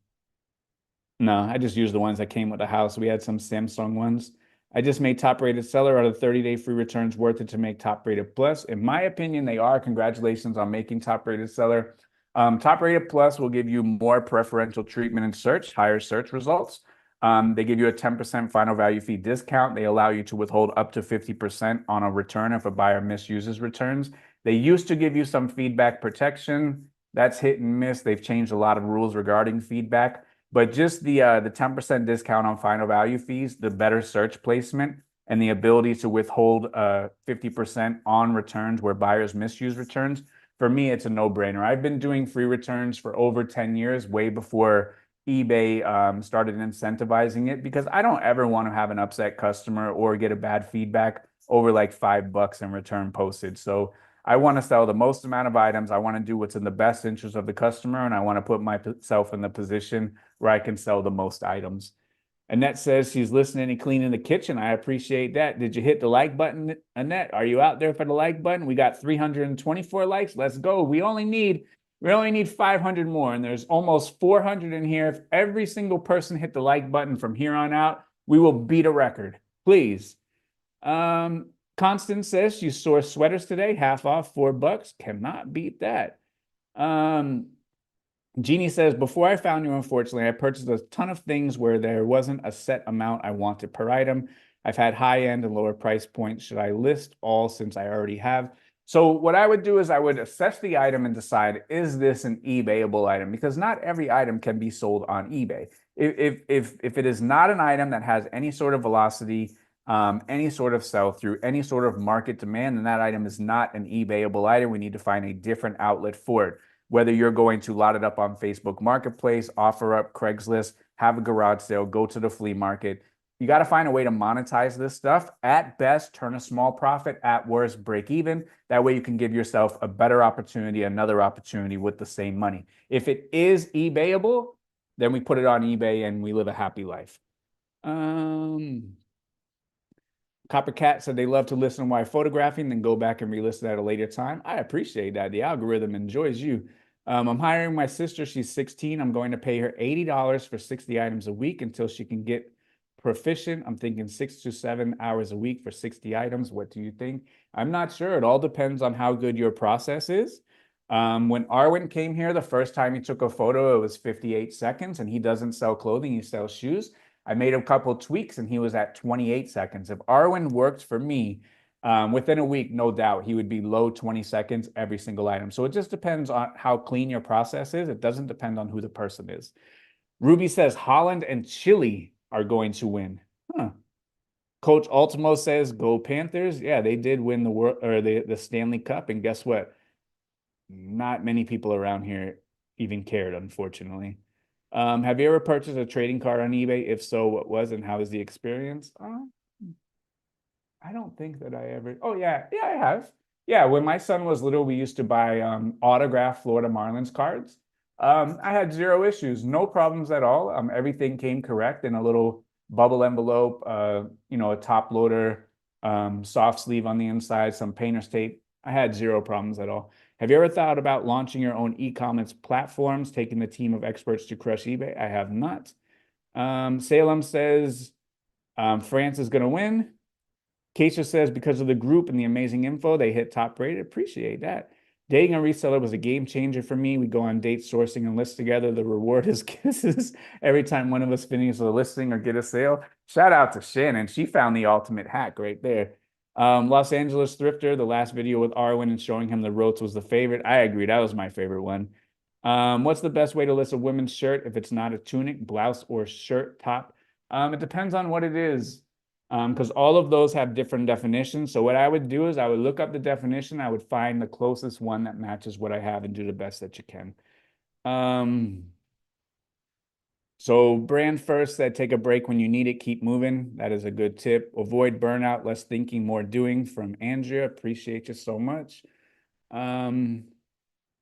no, I just used the ones that came with the house. We had some Samsung ones. I just made top rated seller out of 30-day free returns worth it to make top rated plus. In my opinion, they are. Congratulations on making top rated seller. Top rated plus will give you more preferential treatment in search, higher search results. They give you a 10% final value fee discount. They allow you to withhold up to 50% on a return if a buyer misuses returns. They used to give you some feedback protection. That's hit and miss. They've changed a lot of rules regarding feedback. But just the 10% discount on final value fees, the better search placement, and the ability to withhold 50% on returns where buyers misuse returns, for me, it's a no-brainer. I've been doing free returns for over 10 years, way before eBay started incentivizing it, because I don't ever want to have an upset customer or get a bad feedback over like $5 in return postage. So I want to sell the most amount of items. I want to do what's in the best interest of the customer, and I want to put myself in the position where I can sell the most items. Annette says she's listening and cleaning the kitchen. I appreciate that. Did you hit the like button, Annette? Are you out there for the like button? We got 324 likes. Let's go. We only need 500 more, and there's almost 400 in here. If every single person hit the like button from here on out, we will beat a record. Please. Constance says you sourced sweaters today, half off, $4. Cannot beat that. Jeannie says, before I found you, unfortunately, I purchased a ton of things where there wasn't a set amount I wanted per item. I've had high end and lower price points. Should I list all since I already have? So what I would do is I would assess the item and decide, is this an eBayable item? Because not every item can be sold on eBay. If it is not an item that has any sort of velocity, any sort of sell through, any sort of market demand, then that item is not an eBayable item. We need to find a different outlet for it. Whether you're going to lot it up on Facebook Marketplace, offer up Craigslist, have a garage sale, go to the flea market. You got to find a way to monetize this stuff. At best, turn a small profit. At worst, break even. That way you can give yourself a better opportunity, another opportunity with the same money. If it is eBayable, then we put it on eBay and we live a happy life. Coppercat said they love to listen while photographing, then go back and re-listen at a later time. I appreciate that. The algorithm enjoys you. I'm hiring my sister. She's 16. I'm going to pay her $80 for 60 items a week until she can get proficient. I'm thinking 6 to 7 hours a week for 60 items. What do you think? I'm not sure. It all depends on how good your process is. When Arwen came here, the first time he took a photo, it was 58 seconds, and he doesn't sell clothing, he sells shoes. I made a couple tweaks and he was at 28 seconds. If Arwen worked for me, within a week, no doubt, he would be low 20 seconds every single item. So it just depends on how clean your process is. It doesn't depend on who the person is. Ruby says Holland and Chile are going to win. Huh. Coach Ultimo says go Panthers. Yeah, they did win the world or the Stanley Cup. And guess what? Not many people around here even cared, unfortunately. Have you ever purchased a trading card on eBay? If so, what was and how was the experience? I don't think that I ever. Oh yeah, yeah, I have. Yeah, when my son was little, we used to buy autographed Florida Marlins cards. I had zero issues, no problems at all. Everything came correct in a little bubble envelope. A top loader, soft sleeve on the inside, some painter's tape. I had zero problems at all. Have you ever thought about launching your own e-commerce platforms, taking the team of experts to crush eBay? I have not. Salem says France is going to win. Keisha says because of the group and the amazing info, they hit top rated. Appreciate that. Dating a reseller was a game changer for me. We go on date sourcing and list together. The reward is kisses every time one of us finishes a listing or get a sale. Shout out to Shannon. She found the ultimate hack right there. Los Angeles Thrifter, the last video with Arwen and showing him the ropes was the favorite. I agree. That was my favorite one. What's the best way to list a women's shirt if it's not a tunic, blouse, or shirt top? It depends on what it is, because all of those have different definitions. So what I would do is I would look up the definition. I would find the closest one that matches what I have and do the best that you can. So brand first said take a break when you need it, keep moving. That is a good tip. Avoid burnout, less thinking, more doing from Andrea. Appreciate you so much. I'm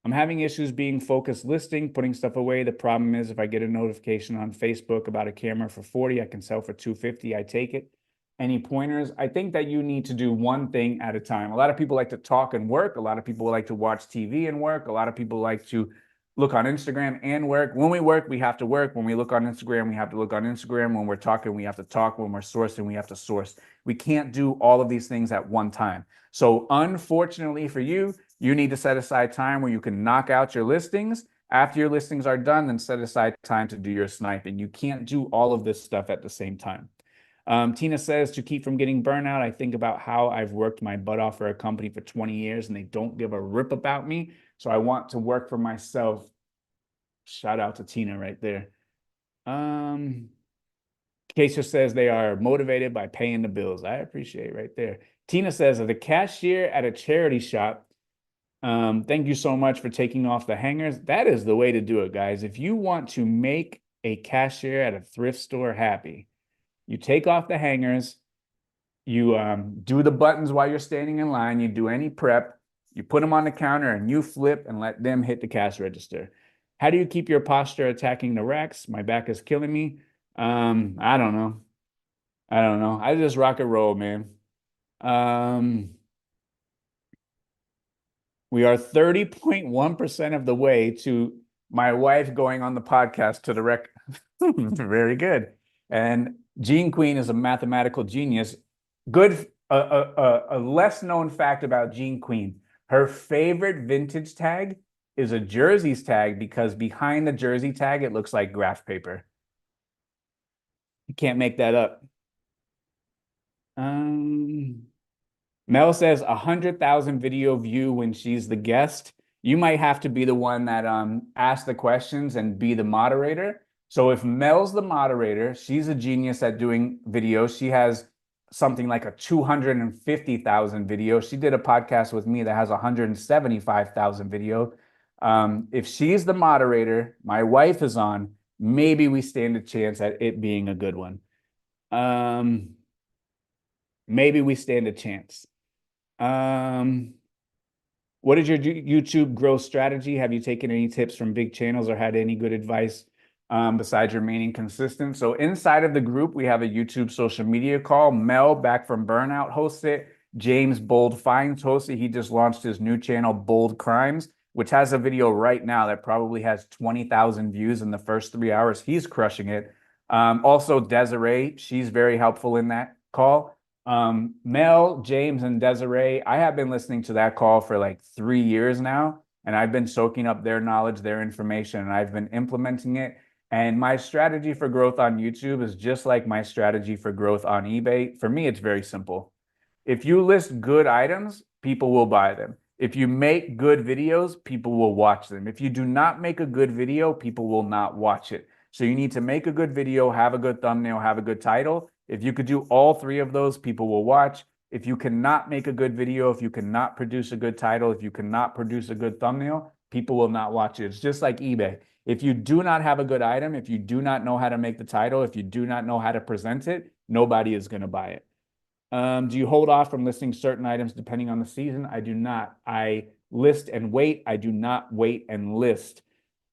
having issues being focused listing, putting stuff away. The problem is if I get a notification on Facebook about a camera for 40, I can sell for 250, I take it. Any pointers? I think that you need to do one thing at a time. A lot of people like to talk and work. A lot of people like to watch TV and work. A lot of people like to look on Instagram and work. When we work, we have to work. When we look on Instagram, we have to look on Instagram. When we're talking, we have to talk. When we're sourcing, we have to source. We can't do all of these things at one time. So unfortunately for you, you need to set aside time where you can knock out your listings. After your listings are done, then set aside time to do your sniping. You can't do all of this stuff at the same time. Tina says, to keep from getting burnout, I think about how I've worked my butt off for a company for 20 years and they don't give a rip about me. So I want to work for myself. Shout out to Tina right there. Keisha says they are motivated by paying the bills. I appreciate it right there. Tina says, as a cashier at a charity shop, thank you so much for taking off the hangers. That is the way to do it, guys. If you want to make a cashier at a thrift store happy, you take off the hangers, you do the buttons while you're standing in line, you do any prep, you put them on the counter and you flip and let them hit the cash register. How do you keep your posture attacking the racks? My back is killing me. I don't know. I don't know. I just rock and roll, man. We are 30.1% of the way to my wife going on the podcast to the rec. Very good. And Gene Queen is a mathematical genius. Good. A less known fact about Gene Queen. Her favorite vintage tag is a jerseys tag because behind the jersey tag, it looks like graph paper. You can't make that up. Mel says 100,000 video view when she's the guest. You might have to be the one that asks the questions and be the moderator. So if Mel's the moderator, she's a genius at doing videos. She has something like a 250,000 video. She did a podcast with me that has 175,000 video. If she's the moderator, my wife is on, maybe we stand a chance at it being a good one. Maybe we stand a chance. What is your YouTube growth strategy? Have you taken any tips from big channels or had any good advice besides remaining consistent? So inside of the group, we have a YouTube social media call. Mel, back from Burnout, hosts it. James Bold Finds hosts it. He just launched his new channel, Bold Crimes, which has a video right now that probably has 20,000 views in the first 3 hours. He's crushing it. Also, Desiree, she's very helpful in that call. Mel, James, and Desiree, I have been listening to that call for like 3 years now, and I've been soaking up their knowledge, their information, and I've been implementing it. And my strategy for growth on YouTube is just like my strategy for growth on eBay. For me, it's very simple. If you list good items, people will buy them. If you make good videos, people will watch them. If you do not make a good video, people will not watch it. So you need to make a good video, have a good thumbnail, have a good title. If you could do all three of those, people will watch. If you cannot make a good video, if you cannot produce a good title, if you cannot produce a good thumbnail, people will not watch it. It's just like eBay. If you do not have a good item, if you do not know how to make the title, if you do not know how to present it, nobody is going to buy it. Do you hold off from listing certain items depending on the season? I do not. I list and wait. I do not wait and list.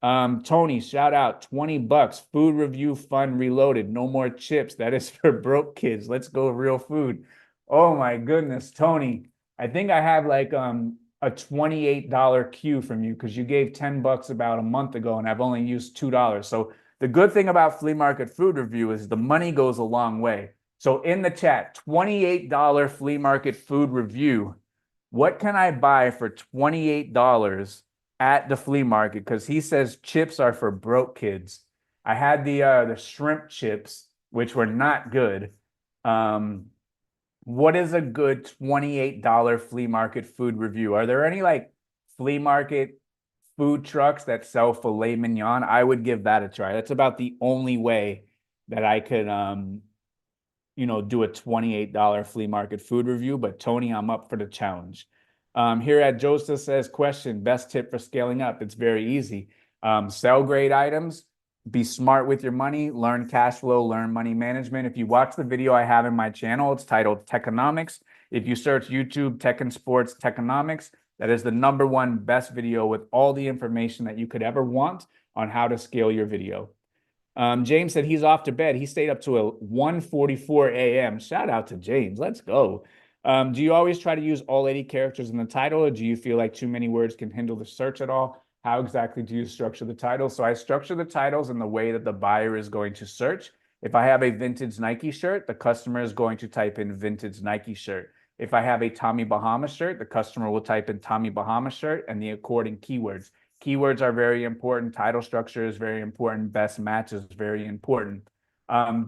Tony, shout out, 20 bucks. Food review fund reloaded. No more chips. That is for broke kids. Let's go real food. Oh my goodness, Tony. I think I have like a $28 queue from you because you gave 10 bucks about a month ago and I've only used $2. So the good thing about flea market food review is the money goes a long way. So in the chat, $28 flea market food review. What can I buy for $28 at the flea market? Because he says chips are for broke kids. I had the shrimp chips, which were not good. What is a good $28 flea market food review? Are there any like flea market food trucks that sell filet mignon? I would give that a try. That's about the only way that I could do a $28 flea market food review. But Tony, I'm up for the challenge. Here at Joseph says, question, best tip for scaling up. It's very easy. Sell great items, be smart with your money, learn cash flow, learn money management. If you watch the video I have in my channel, it's titled Techonomics. If you search YouTube, Tech and Sports Techonomics, that is the #1 best video with all the information that you could ever want on how to scale your video. James said he's off to bed. He stayed up to a 1:44 a.m. Shout out to James. Let's go. Do you always try to use all 80 characters in the title, or do you feel like too many words can hinder the search at all? How exactly do you structure the title? So I structure the titles in the way that the buyer is going to search. If I have a vintage Nike shirt, the customer is going to type in vintage Nike shirt. If I have a Tommy Bahama shirt, the customer will type in Tommy Bahama shirt and the according keywords. Keywords are very important. Title structure is very important. Best match is very important.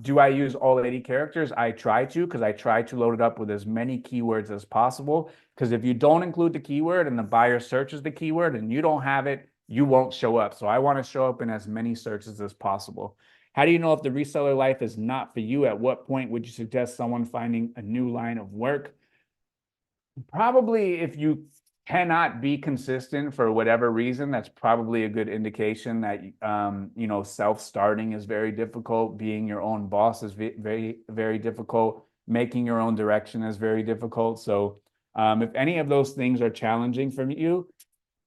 Do I use all 80 characters? I try to, because I try to load it up with as many keywords as possible. Because if you don't include the keyword and the buyer searches the keyword and you don't have it, you won't show up. So I want to show up in as many searches as possible. How do you know if the reseller life is not for you? At what point would you suggest someone finding a new line of work? Probably if you cannot be consistent for whatever reason, that's probably a good indication that self-starting is very difficult. Being your own boss is very, very difficult. Making your own direction is very difficult. So if any of those things are challenging for you,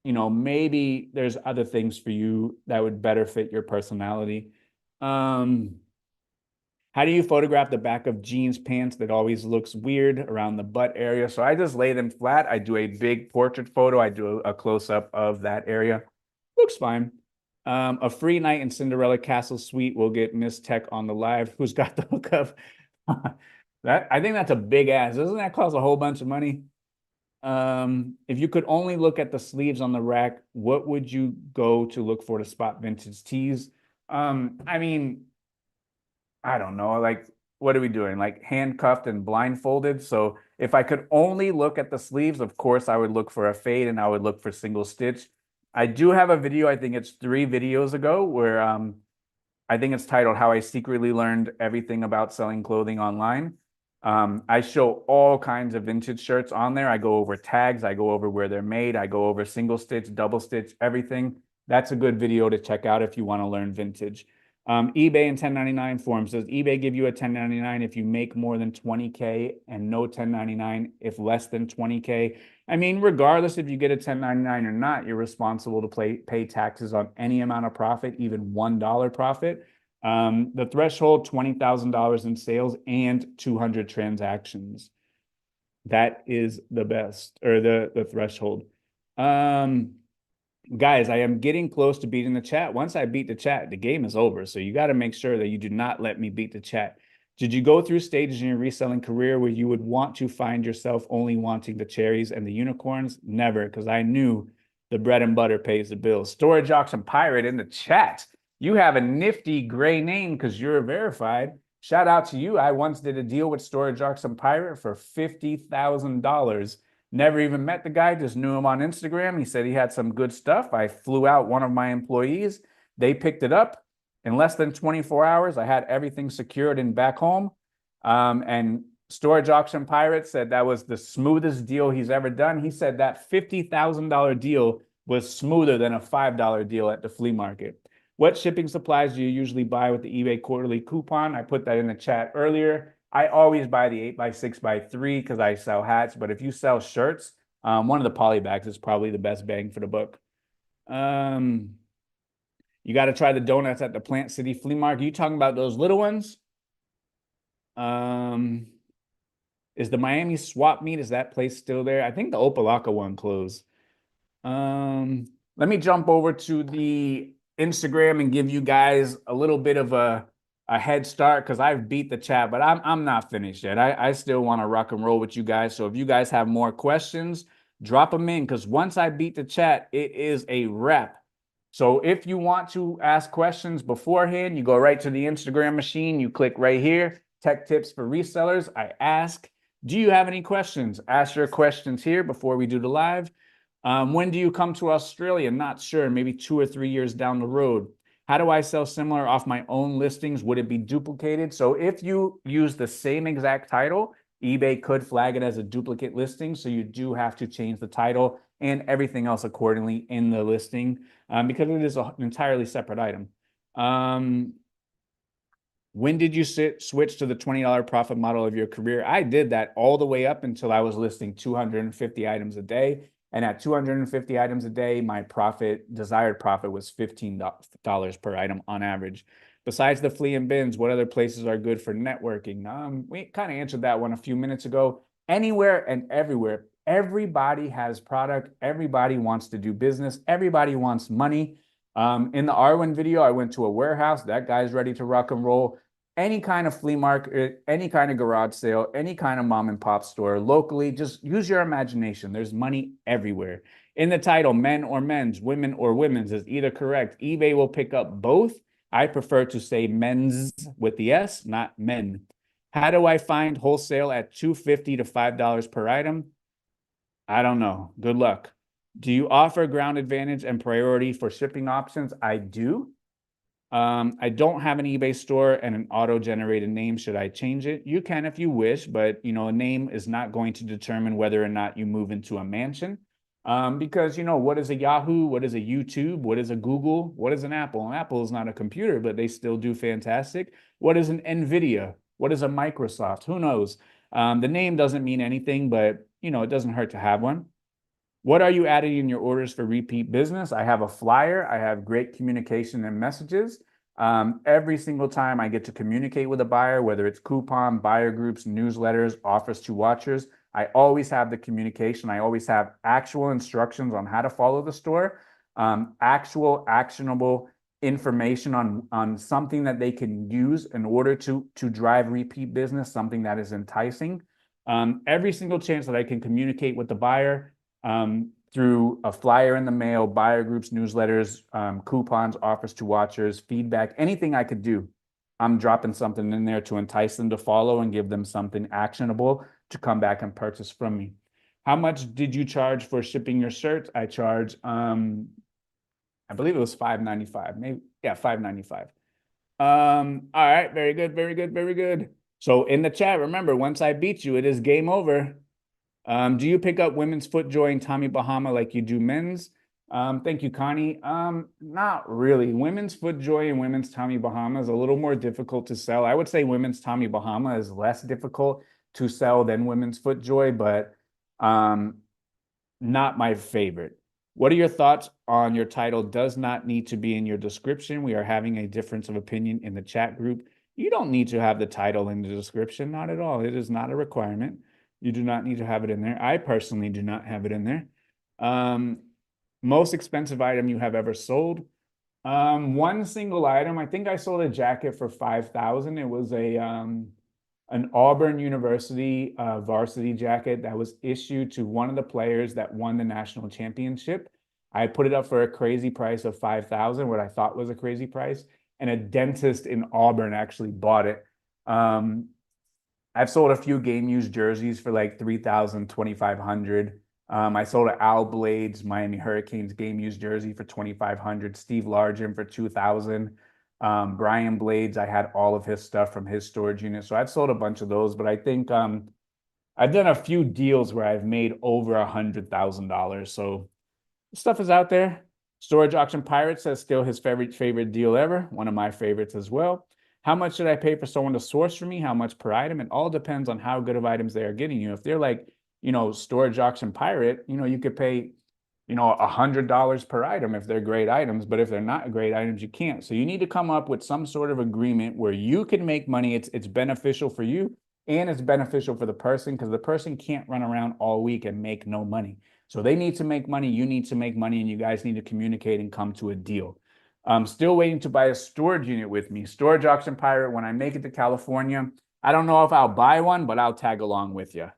maybe there's other things for you that would better fit your personality. How do you photograph the back of jeans pants that always looks weird around the butt area? So I just lay them flat. I do a big portrait photo. I do a close-up of that area. Looks fine. A free night in Cinderella Castle Suite will get Miss Tech on the live. Who's got the hookup? I think that's a big ass. Doesn't that cost a whole bunch of money? If you could only look at the sleeves on the rack, what would you go to look for to spot vintage tees? I mean, I don't know, like, what are we doing? Like handcuffed and blindfolded. So if I could only look at the sleeves, of course, I would look for a fade and I would look for single stitch. I do have a video, I think it's 3 videos ago, where I think it's titled How I Secretly Learned Everything About Selling Clothing Online. I show all kinds of vintage shirts on there. I go over tags, I go over where they're made, I go over single stitch, double stitch, everything. That's a good video to check out if you want to learn vintage. eBay and 1099 forms. Does eBay give you a 1099 if you make more than 20K and no 1099 if less than 20K? I mean, regardless if you get a 1099 or not, you're responsible to pay taxes on any amount of profit, even $1 profit. The threshold, $20,000 in sales and 200 transactions. That is the best, or the threshold. Guys, I am getting close to beating the chat. Once I beat the chat, the game is over. So you got to make sure that you do not let me beat the chat. Did you go through stages in your reselling career where you would want to find yourself only wanting the cherries and the unicorns? Never, because I knew the bread and butter pays the bills. Storage Auction Pirate in the chat. You have a nifty gray name because you're verified. Shout out to you. I once did a deal with Storage Auction Pirate for $50,000. Never even met the guy, just knew him on Instagram. He said he had some good stuff. I flew out one of my employees. They picked it up. In less than 24 hours, I had everything secured and back home. And Storage Auction Pirate said that was the smoothest deal he's ever done. He said that $50,000 deal was smoother than a $5 deal at the flea market. What shipping supplies do you usually buy with the eBay quarterly coupon? I put that in the chat earlier. I always buy the 8x6x3 because I sell hats. But if you sell shirts, one of the poly bags is probably the best bang for the buck. You got to try the donuts at the Plant City Flea Market. You talking about those little ones? Is the Miami Swap Meet, is that place still there? I think the Opalaka one closed. Let me jump over to the Instagram and give you guys a little bit of a head start because I've beat the chat, but I'm not finished yet. I still want to rock and roll with you guys. So if you guys have more questions, drop them in because once I beat the chat, it is a wrap. So if you want to ask questions beforehand, you go right to the Instagram machine. You click right here, Tech Tips for Resellers. I ask, do you have any questions? Ask your questions here before we do the live. When do you come to Australia? Not sure, maybe 2 or 3 years down the road. How do I sell similar off my own listings? Would it be duplicated? So if you use the same exact title, eBay could flag it as a duplicate listing. So you do have to change the title and everything else accordingly in the listing because it is an entirely separate item. When did you switch to the $20 profit model of your career? I did that all the way up until I was listing 250 items a day. And at 250 items a day, my desired profit was $15 per item on average. Besides the flea and bins, what other places are good for networking? We kind of answered that one a few minutes ago. Anywhere and everywhere. Everybody has product. Everybody wants to do business. Everybody wants money. In the Arwen video, I went to a warehouse. That guy's ready to rock and roll. Any kind of flea market, any kind of garage sale, any kind of mom and pop store locally, just use your imagination. There's money everywhere. In the title, men or men's, women or women's is either correct. eBay will pick up both. I prefer to say men's with the S, not men. How do I find wholesale at $2.50 to $5 per item? I don't know. Good luck. Do you offer ground advantage and priority for shipping options? I do. I don't have an eBay store and an auto-generated name. Should I change it? You can if you wish, but a name is not going to determine whether or not you move into a mansion. Because what is a Yahoo? What is a YouTube? What is a Google? What is an Apple? An Apple is not a computer, but they still do fantastic. What is an NVIDIA? What is a Microsoft? Who knows? The name doesn't mean anything, but it doesn't hurt to have one. What are you adding in your orders for repeat business? I have a flyer. I have great communication and messages. Every single time I get to communicate with a buyer, whether it's coupon, buyer groups, newsletters, offers to watchers, I always have the communication. I always have actual instructions on how to follow the store, actual actionable information on something that they can use in order to drive repeat business, something that is enticing. Every single chance that I can communicate with the buyer, through a flyer in the mail, buyer groups, newsletters, coupons, offers to watchers, feedback, anything I could do, I'm dropping something in there to entice them to follow and give them something actionable to come back and purchase from me. How much did you charge for shipping your shirt? I charge, I believe it was $5.95, maybe, yeah, $5.95. All right, very good, very good, very good. So in the chat, remember, once I beat you, it is game over. Do you pick up women's FootJoy and Tommy Bahama like you do men's? Thank you, Connie. Not really. Women's FootJoy and women's Tommy Bahama is a little more difficult to sell. I would say women's Tommy Bahama is less difficult to sell than women's FootJoy, but not my favorite. What are your thoughts on your title does not need to be in your description? We are having a difference of opinion in the chat group. You don't need to have the title in the description, not at all. It is not a requirement. You do not need to have it in there. I personally do not have it in there. Most expensive item you have ever sold? One single item. I think I sold a jacket for $5,000. It was an Auburn University varsity jacket that was issued to one of the players that won the national championship. I put it up for a crazy price of $5,000, what I thought was a crazy price, and a dentist in Auburn actually bought it. I've sold a few game used jerseys for like $3,000, $2,500. I sold an Al Blades Miami Hurricanes game used jersey for $2,500. Steve Largent for $2,000. Brian Blades, I had all of his stuff from his storage unit. So I've sold a bunch of those, but I think I've done a few deals where I've made over $100,000. So stuff is out there. Storage Auction Pirate says still his favorite deal ever. One of my favorites as well. How much should I pay for someone to source for me? How much per item? It all depends on how good of items they are getting you. If they're like, Storage Auction Pirate, you could pay, $100 per item if they're great items. But if they're not great items, you can't. So you need to come up with some sort of agreement where you can make money. It's beneficial for you and it's beneficial for the person, because the person can't run around all week and make no money. So they need to make money. You need to make money, and you guys need to communicate and come to a deal. I'm still waiting to buy a storage unit with me. Storage Auction Pirate, when I make it to California, I don't know if I'll buy one, but I'll tag along with you.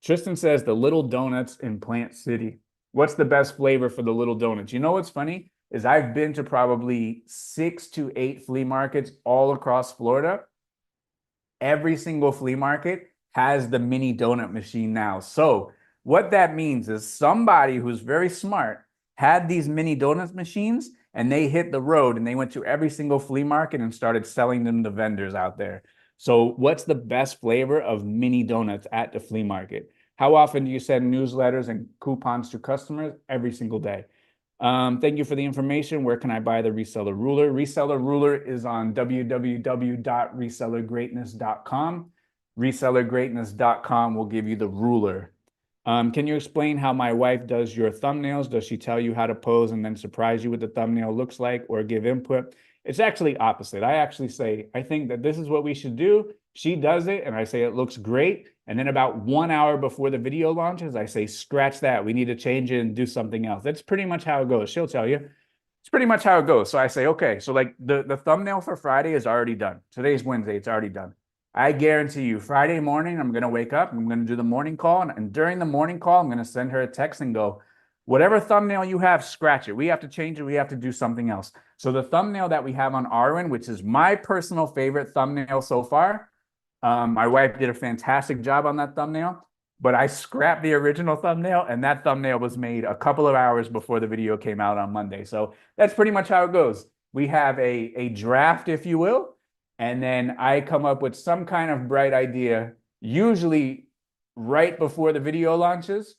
Tristan says the Little Donuts in Plant City. What's the best flavor for the Little Donuts? You know what's funny is I've been to probably 6 to 8 flea markets all across Florida. Every single flea market has the mini donut machine now. So what that means is somebody who's very smart had these mini donut machines, and they hit the road and they went to every single flea market and started selling them to vendors out there. So what's the best flavor of mini donuts at the flea market? How often do you send newsletters and coupons to customers? Every single day. Thank you for the information. Where can I buy the reseller ruler? Reseller ruler is on www.resellergreatness.com. Resellergreatness.com will give you the ruler. Can you explain how my wife does your thumbnails? Does she tell you how to pose and then surprise you with the thumbnail looks like or give input? It's actually opposite. I actually say, I think that this is what we should do. She does it and I say it looks great. And then about 1 hour before the video launches, I say, scratch that. We need to change it and do something else. That's pretty much how it goes. She'll tell you. It's pretty much how it goes. So I say, okay, so like the thumbnail for Friday is already done. Today's Wednesday, it's already done. I guarantee you, Friday morning, I'm going to wake up, I'm going to do the morning call. And during the morning call, I'm going to send her a text and go, whatever thumbnail you have, scratch it. We have to change it. We have to do something else. So the thumbnail that we have on Arwen, which is my personal favorite thumbnail so far, my wife did a fantastic job on that thumbnail, but I scrapped the original thumbnail, and that thumbnail was made a couple of hours before the video came out on Monday. So that's pretty much how it goes. We have a draft, if you will, and then I come up with some kind of bright idea, usually right before the video launches,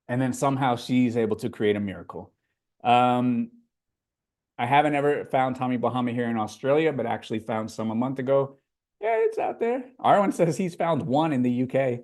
and then somehow she's able to create a miracle. I haven't ever found Tommy Bahama here in Australia, but actually found some a month ago. Yeah, it's out there. Arwen says he's found one in the UK.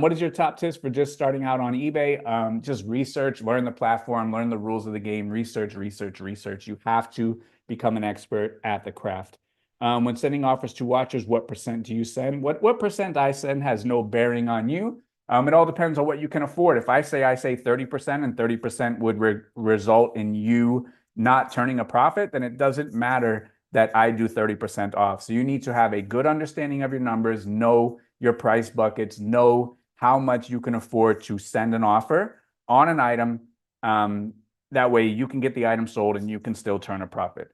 What is your top tips for just starting out on eBay? Just research, learn the platform, learn the rules of the game, research. You have to become an expert at the craft. When sending offers to watchers, what percent do you send? What percent I send has no bearing on you. It all depends on what you can afford. If I say 30% and 30% would result in you not turning a profit, then it doesn't matter that I do 30% off. So you need to have a good understanding of your numbers, know your price buckets, know how much you can afford to send an offer on an item. That way you can get the item sold and you can still turn a profit.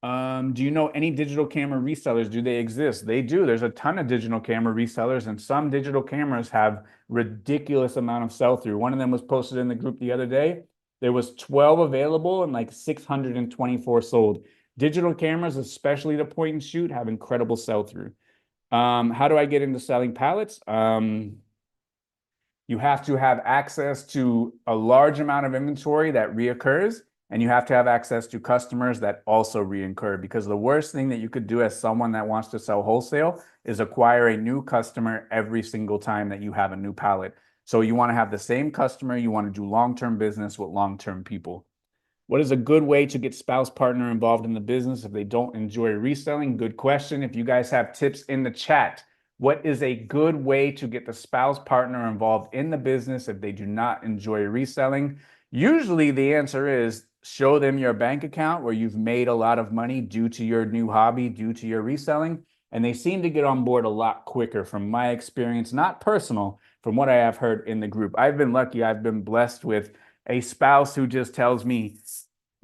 Do you know any digital camera resellers? Do they exist? They do. There's a ton of digital camera resellers, and some digital cameras have ridiculous amount of sell-through. One of them was posted in the group the other day. There was 12 available and like 624 sold. Digital cameras, especially the point and shoot, have incredible sell-through. How do I get into selling pallets? You have to have access to a large amount of inventory that reoccurs, and you have to have access to customers that also reoccur, because the worst thing that you could do as someone that wants to sell wholesale is acquire a new customer every single time that you have a new pallet. So you want to have the same customer. You want to do long-term business with long-term people. What is a good way to get spouse partner involved in the business if they don't enjoy reselling? Good question. If you guys have tips in the chat, what is a good way to get the spouse partner involved in the business if they do not enjoy reselling? Usually the answer is show them your bank account where you've made a lot of money due to your new hobby, due to your reselling. And they seem to get on board a lot quicker from my experience, not personal, from what I have heard in the group. I've been lucky. I've been blessed with a spouse who just tells me,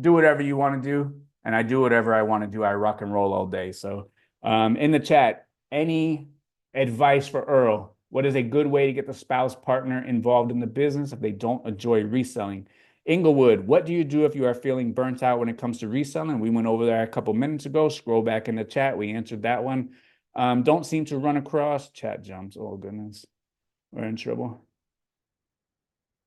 do whatever you want to do. And I do whatever I want to do. I rock and roll all day. So in the chat, any advice for Earl? What is a good way to get the spouse partner involved in the business if they don't enjoy reselling? Inglewood, what do you do if you are feeling burnt out when it comes to reselling? We went over there a couple minutes ago. Scroll back in the chat. We answered that one. Don't seem to run across. Chat jumps. Oh, goodness. We're in trouble.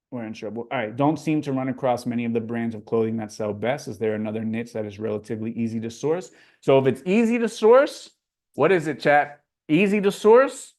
We're in trouble. All right. Don't seem to run across many of the brands of clothing that sell best. Is there another niche that is relatively easy to source? So if it's easy to source, what is it, chat? Easy to source,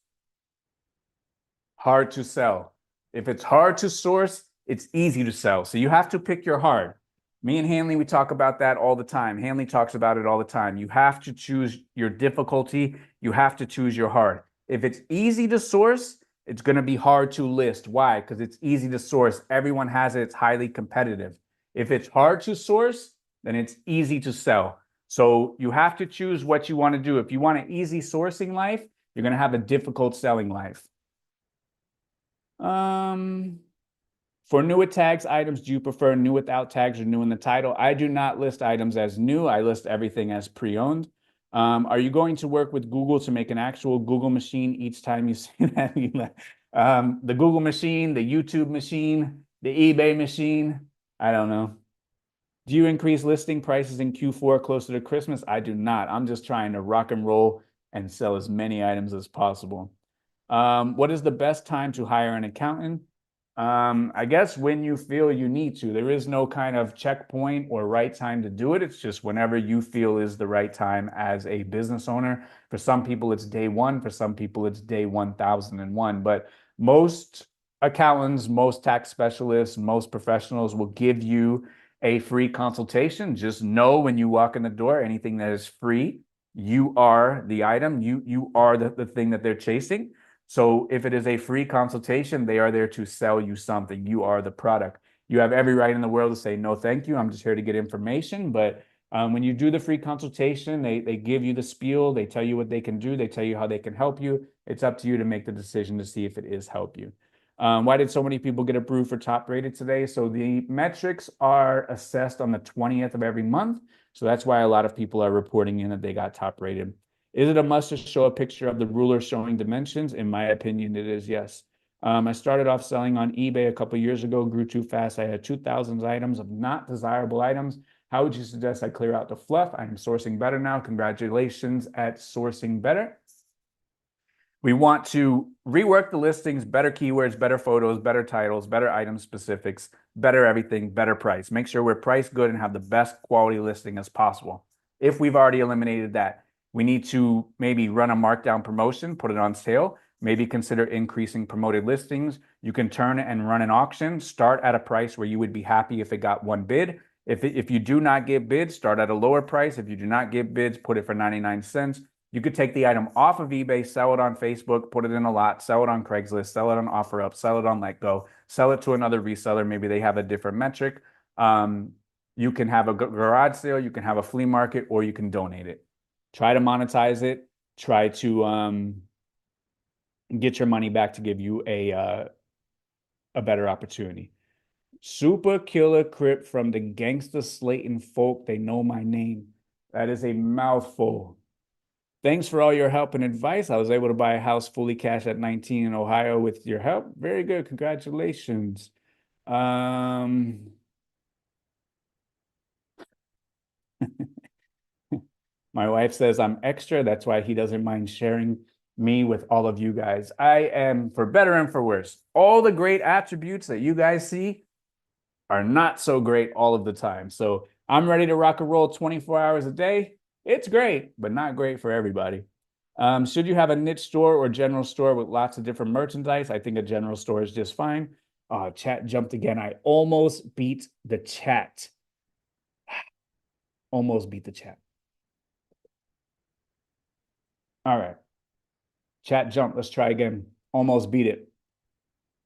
hard to sell. If it's hard to source, it's easy to sell. So you have to pick your hard. Me and Hanley, we talk about that all the time. Hanley talks about it all the time. You have to choose your difficulty. You have to choose your hard. If it's easy to source, it's going to be hard to list. Why? Because it's easy to source. Everyone has it. It's highly competitive. If it's hard to source, then it's easy to sell. So you have to choose what you want to do. If you want an easy sourcing life, you're going to have a difficult selling life. For new with tags items, do you prefer new without tags or new in the title? I do not list items as new. I list everything as pre-owned. Are you going to work with Google to make an actual Google machine each time you see that? The Google machine, the YouTube machine, the eBay machine, I don't know. Do you increase listing prices in Q4 closer to Christmas? I do not. I'm just trying to rock and roll and sell as many items as possible. What is the best time to hire an accountant? I guess when you feel you need to, there is no kind of checkpoint or right time to do it. It's just whenever you feel is the right time as a business owner. For some people, it's day one. For some people, it's day 1001. But most accountants, most tax specialists, most professionals will give you a free consultation. Just know when you walk in the door, anything that is free, you are the item, you are the thing that they're chasing. So if it is a free consultation, they are there to sell you something. You are the product. You have every right in the world to say, no, thank you. I'm just here to get information. But when you do the free consultation, they give you the spiel. They tell you what they can do. They tell you how they can help you. It's up to you to make the decision to see if it is help you. Why did so many people get approved for top rated today? So the metrics are assessed on the 20th of every month. So that's why a lot of people are reporting in that they got top rated. Is it a must to show a picture of the ruler showing dimensions? In my opinion, it is, yes. I started off selling on eBay a couple years ago, grew too fast. I had 2,000 items of not desirable items. How would you suggest I clear out the fluff? I'm sourcing better now. Congratulations at sourcing better. We want to rework the listings, better keywords, better photos, better titles, better item specifics, better everything, better price. Make sure we're priced good and have the best quality listing as possible. If we've already eliminated that, we need to maybe run a markdown promotion, put it on sale, maybe consider increasing promoted listings. You can turn it and run an auction, start at a price where you would be happy if it got one bid. If you do not get bids, start at a lower price. If you do not get bids, put it for 99 cents. You could take the item off of eBay, sell it on Facebook, put it in a lot, sell it on Craigslist, sell it on OfferUp, sell it on LetGo, sell it to another reseller. Maybe they have a different metric. You can have a garage sale, you can have a flea market, or you can donate it. Try to monetize it. Try to get your money back to give you a better opportunity. Super Killer Crip from the Gangsta Slayton folk. They know my name. That is a mouthful. Thanks for all your help and advice. I was able to buy a house fully cash at 19 in Ohio with your help. Very good. Congratulations. My wife says I'm extra. That's why he doesn't mind sharing me with all of you guys. I am, for better and for worse. All the great attributes that you guys see are not so great all of the time. So I'm ready to rock and roll 24 hours a day. It's great, but not great for everybody. Should you have a niche store or general store with lots of different merchandise? I think a general store is just fine. Chat jumped again. I almost beat the chat. Almost beat the chat. All right. Chat jumped. Let's try again. Almost beat it.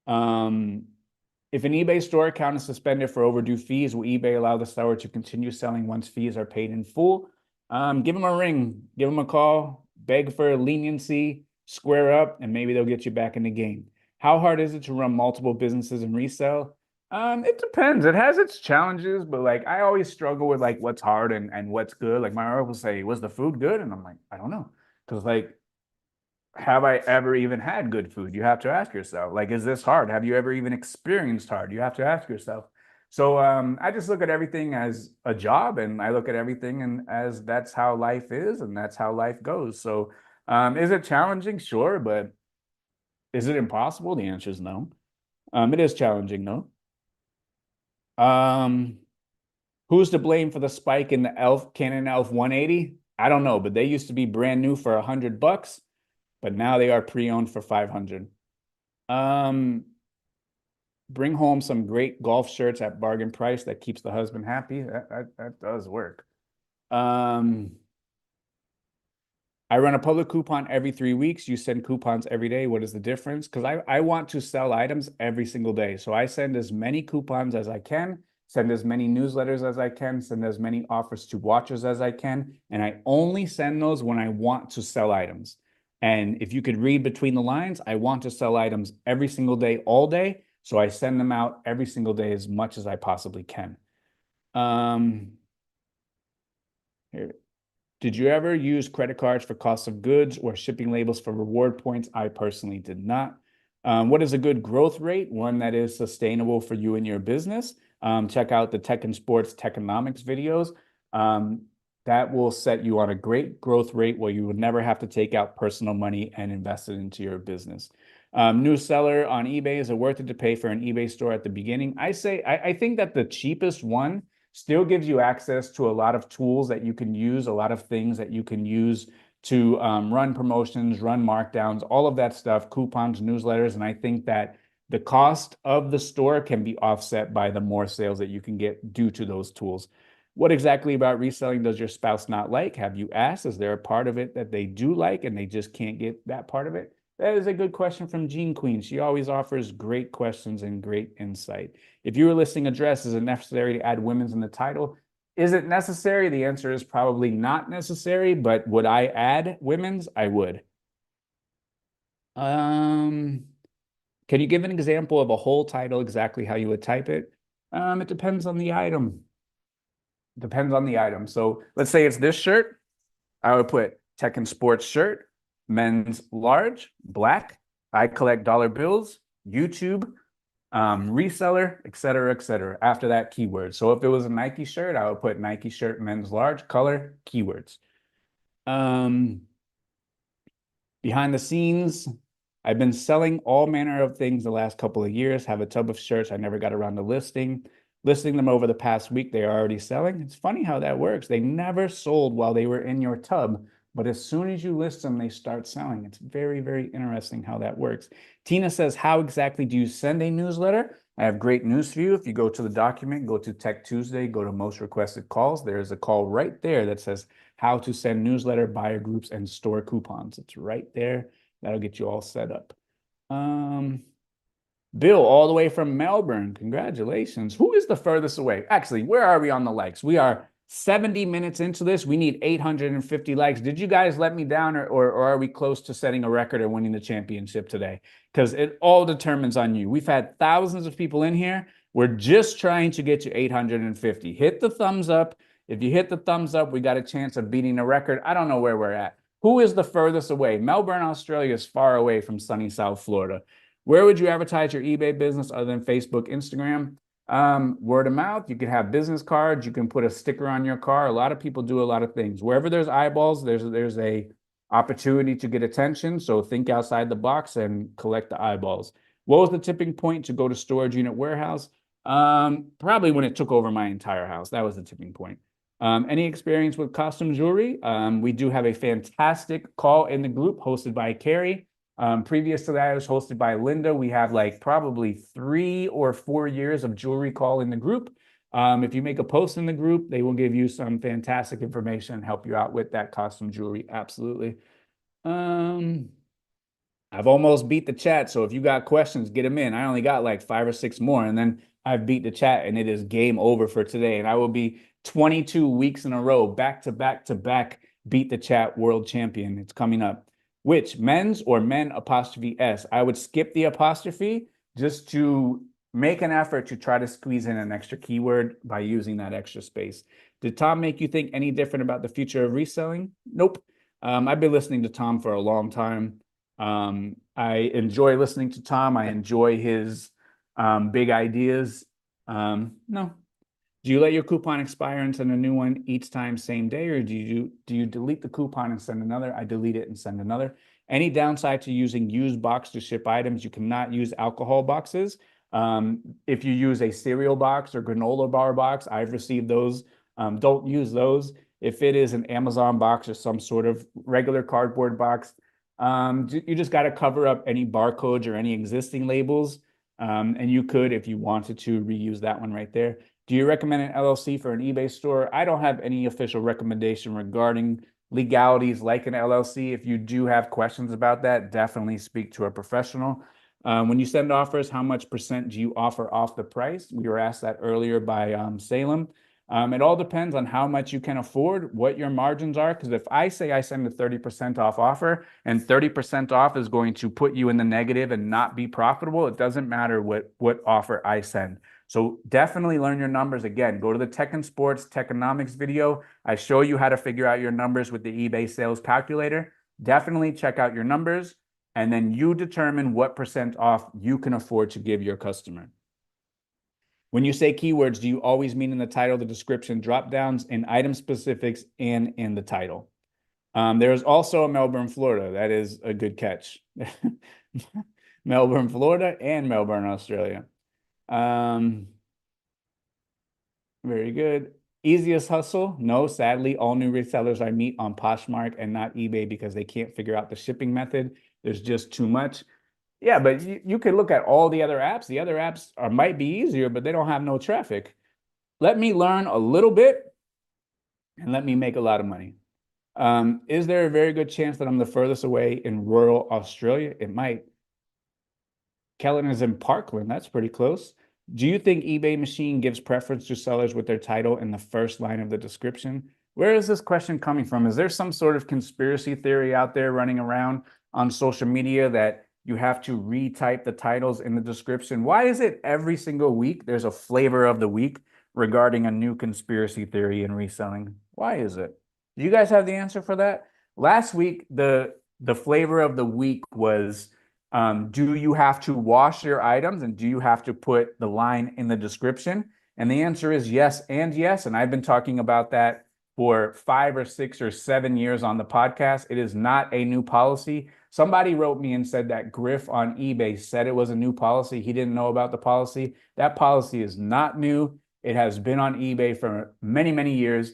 If an eBay store account is suspended for overdue fees, will eBay allow the seller to continue selling once fees are paid in full? Give them a ring, give them a call, beg for leniency, square up, and maybe they'll get you back in the game. How hard is it to run multiple businesses and resell? It depends. It has its challenges, but like I always struggle with like what's hard and what's good. Like my wife will say, "Was the food good?" And I'm like, I don't know, because like have I ever even had good food? You have to ask yourself. Like, is this hard? Have you ever even experienced hard? You have to ask yourself. So I just look at everything as a job, and I look at everything and as that's how life is, and that's how life goes. So is it challenging? Sure, but is it impossible? The answer is no. It is challenging, though. Who's to blame for the spike in the Canon Elf 180? I don't know, but they used to be brand new for $100, but now they are pre-owned for 500. Bring home some great golf shirts at bargain price that keeps the husband happy. That does work. I run a public coupon every 3 weeks. You send coupons every day. What is the difference? Because I want to sell items every single day. So I send as many coupons as I can, send as many newsletters as I can, send as many offers to watchers as I can. And I only send those when I want to sell items. And if you could read between the lines, I want to sell items every single day, all day. So I send them out every single day as much as I possibly can. Here. Did you ever use credit cards for cost of goods or shipping labels for reward points? I personally did not. What is a good growth rate? One that is sustainable for you and your business. Check out the Tech and Sports Techonomics videos. That will set you on a great growth rate where you would never have to take out personal money and invest it into your business. New seller on eBay, is it worth it to pay for an eBay store at the beginning? I think that the cheapest one still gives you access to a lot of tools that you can use, a lot of things that you can use to run promotions, run markdowns, all of that stuff, coupons, newsletters. And I think that the cost of the store can be offset by the more sales that you can get due to those tools. What exactly about reselling does your spouse not like? Have you asked? Is there a part of it that they do like and they just can't get that part of it? That is a good question from Jean Queen. She always offers great questions and great insight. If you were listing a dress, is it necessary to add women's in the title? Is it necessary? The answer is probably not necessary, but would I add women's? I would. Can you give an example of a whole title, exactly how you would type it? It depends on the item. Depends on the item. So let's say it's this shirt. I would put Tech and Sports shirt, men's large, black. I collect dollar bills, YouTube, reseller, et cetera, et cetera. After that, keyword. So if it was a Nike shirt, I would put Nike shirt, men's large, color, keywords. Behind the scenes, I've been selling all manner of things the last couple of years, have a tub of shirts I never got around to listing them over the past week. They are already selling. It's funny how that works. They never sold while they were in your tub, but as soon as you list them, they start selling. It's very, very interesting how that works. Tina says, how exactly do you send a newsletter? I have great news for you. If you go to the document, go to Tech Tuesday, go to most requested calls. There's a call right there that says how to send newsletter, buyer groups, and store coupons. It's right there. That'll get you all set up. Bill, all the way from Melbourne. Congratulations. Who is the furthest away? Actually, where are we on the likes? We are 70 minutes into this. We need 850 likes. Did you guys let me down, or are we close to setting a record and winning the championship today? Because it all determines on you. We've had thousands of people in here. We're just trying to get to 850. Hit the thumbs up. If you hit the thumbs up, we got a chance of beating a record. I don't know where we're at. Who is the furthest away? Melbourne, Australia is far away from sunny South Florida. Where would you advertise your eBay business other than Facebook, Instagram? Word of mouth. You can have business cards. You can put a sticker on your car. A lot of people do a lot of things. Wherever there's eyeballs, there's a opportunity to get attention. So think outside the box and collect the eyeballs. What was the tipping point to go to storage unit warehouse? Probably when it took over my entire house. That was the tipping point. Any experience with costume jewelry? We do have a fantastic call in the group hosted by Carrie. Previous to that, it was hosted by Linda. We have like probably 3 or 4 years of jewelry call in the group. If you make a post in the group, they will give you some fantastic information and help you out with that costume jewelry. Absolutely. I've almost beat the chat. So if you got questions, get them in. I only got like 5 or 6 more, and then I've beat the chat, and it is game over for today. And I will be 22 weeks in a row, back to back to back, beat the chat world champion. It's coming up. Which, men's or men apostrophe S? I would skip the apostrophe just to make an effort to try to squeeze in an extra keyword by using that extra space. Did Tom make you think any different about the future of reselling? Nope. I've been listening to Tom for a long time. I enjoy listening to Tom. I enjoy his big ideas. No. Do you let your coupon expire and send a new one each time same day, or do you delete the coupon and send another? I delete it and send another. Any downside to using used box to ship items? You cannot use alcohol boxes. If you use a cereal box or granola bar box, I've received those. Don't use those. If it is an Amazon box or some sort of regular cardboard box, you just got to cover up any barcodes or any existing labels. And you could, if you wanted to, reuse that one right there. Do you recommend an LLC for an eBay store? I don't have any official recommendation regarding legalities like an LLC. If you do have questions about that, definitely speak to a professional. When you send offers, how much % do you offer off the price? We were asked that earlier by Salem. It all depends on how much you can afford, what your margins are. Because if I say I send a 30% off offer and 30% off is going to put you in the negative and not be profitable, it doesn't matter what offer I send. So definitely learn your numbers. Again, go to the Tech and Sports Techonomics video. I show you how to figure out your numbers with the eBay sales calculator. Definitely check out your numbers, and then you determine what % off you can afford to give your customer. When you say keywords, do you always mean in the title, the description, drop downs, in item specifics, and in the title? There is also a Melbourne, Florida. That is a good catch. Melbourne, Florida, and Melbourne, Australia. Um, Very good. Easiest hustle? No, sadly, all new resellers I meet on Poshmark and not eBay because they can't figure out the shipping method. There's just too much. Yeah, but you could look at all the other apps. The other apps might be easier, but they don't have no traffic. Let me learn a little bit and let me make a lot of money. Is there a very good chance that I'm the furthest away in rural Australia? It might. Kellen is in Parkland. That's pretty close. Do you think eBay machine gives preference to sellers with their title in the first line of the description? Where is this question coming from? Is there some sort of conspiracy theory out there running around on social media that you have to retype the titles in the description? Why is it every single week there's a flavor of the week regarding a new conspiracy theory in reselling? Why is it? Do you guys have the answer for that? Last week, the flavor of the week was do you have to wash your items and do you have to put the line in the description? And the answer is yes and yes. And I've been talking about that for 5 or 6 or 7 years on the podcast. It is not a new policy. Somebody wrote me and said that Griff on eBay said it was a new policy. He didn't know about the policy. That policy is not new. It has been on eBay for many, many years.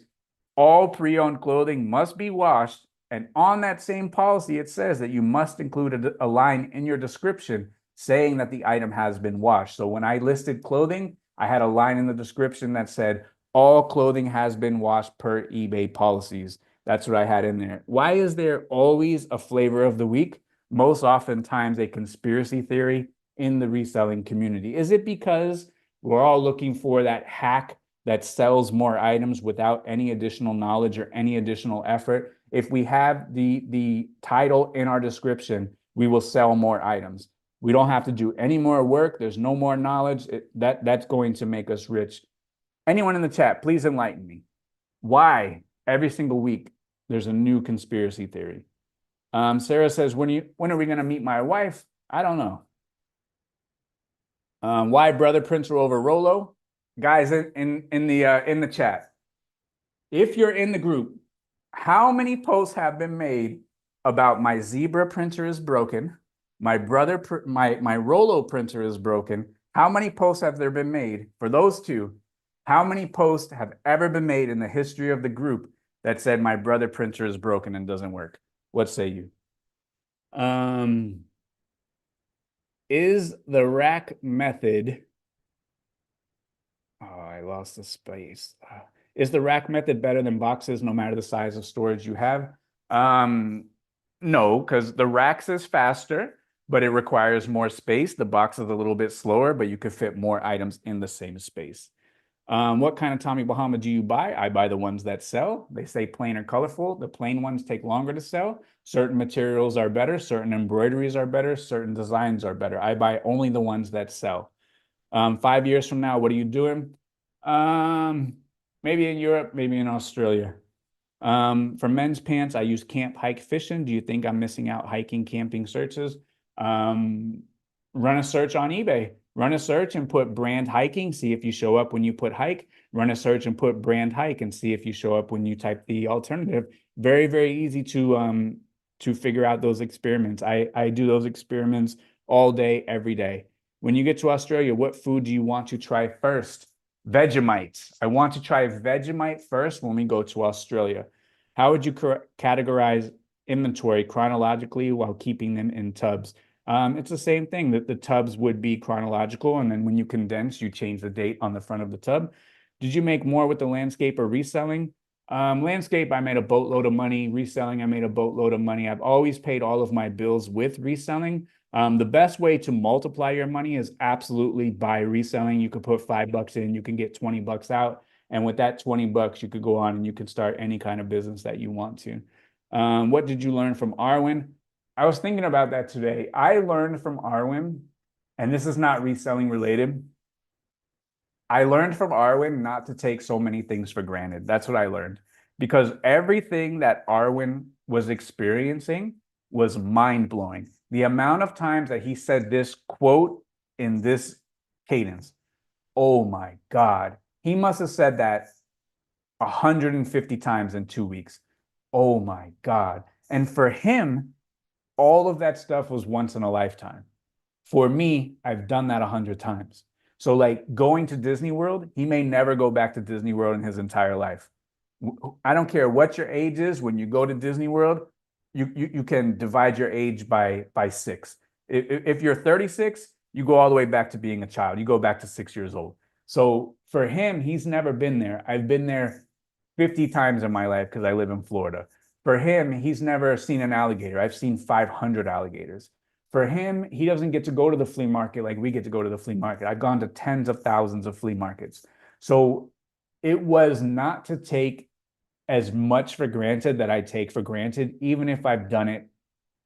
All pre-owned clothing must be washed. And on that same policy, it says that you must include a line in your description saying that the item has been washed. So when I listed clothing, I had a line in the description that said, all clothing has been washed per eBay policies. That's what I had in there. Why is there always a flavor of the week? Most oftentimes a conspiracy theory in the reselling community. Is it because we're all looking for that hack that sells more items without any additional knowledge or any additional effort? If we have the title in our description, we will sell more items. We don't have to do any more work. There's no more knowledge. That's going to make us rich. Anyone in the chat, please enlighten me. Why every single week there's a new conspiracy theory? Sarah says, when are we going to meet my wife? I don't know. Why brother printer over Rolo? Guys in the chat, if you're in the group, how many posts have been made about my Zebra printer is broken, my Rolo printer is broken? How many posts have there been made for those two? How many posts have ever been made in the history of the group that said my brother printer is broken and doesn't work? What say you? Is the rack method... Oh, I lost the space. Is the rack method better than boxes no matter the size of storage you have? No, because the racks is faster, but it requires more space. The box is a little bit slower, but you could fit more items in the same space. What kind of Tommy Bahama do you buy? I buy the ones that sell. They say plain or colorful. The plain ones take longer to sell. Certain materials are better. Certain embroideries are better. Certain designs are better. I buy only the ones that sell. 5 years from now, what are you doing? Maybe in Europe, maybe in Australia. For men's pants, I use camp, hike, fishing. Do you think I'm missing out hiking, camping searches? Run a search on eBay. Run a search and put brand hiking. See if you show up when you put hike. Run a search and put brand hike and see if you show up when you type the alternative. Very, very easy to figure out those experiments. I do those experiments all day, every day. When you get to Australia, what food do you want to try first? Vegemite. I want to try Vegemite first when we go to Australia. How would you categorize inventory chronologically while keeping them in tubs? It's the same thing, that the tubs would be chronological, and then when you condense, you change the date on the front of the tub. Did you make more with the landscape or reselling? Landscape, I made a boatload of money. Reselling, I made a boatload of money. I've always paid all of my bills with reselling. The best way to multiply your money is absolutely by reselling. You could put $5 in, you can get 20 bucks out. And with that 20 bucks, you could go on and you can start any kind of business that you want to. What did you learn from Arwen? I was thinking about that today. I learned from Arwen, and this is not reselling related. I learned from Arwen not to take so many things for granted. That's what I learned. Because everything that Arwen was experiencing was mind-blowing. The amount of times that he said this quote in this cadence, oh my God. He must have said that 150 times in 2 weeks. Oh my God. And for him, all of that stuff was once in a lifetime. For me, I've done that 100 times. So like going to Disney World, he may never go back to Disney World in his entire life. I don't care what your age is. When you go to Disney World, you can divide your age by six. If you're 36, you go all the way back to being a child. You go back to 6 years old. So for him, he's never been there. I've been there 50 times in my life because I live in Florida. For him, he's never seen an alligator. I've seen 500 alligators. For him, he doesn't get to go to the flea market like we get to go to the flea market. I've gone to tens of thousands of flea markets. So it was not to take as much for granted that I take for granted, even if I've done it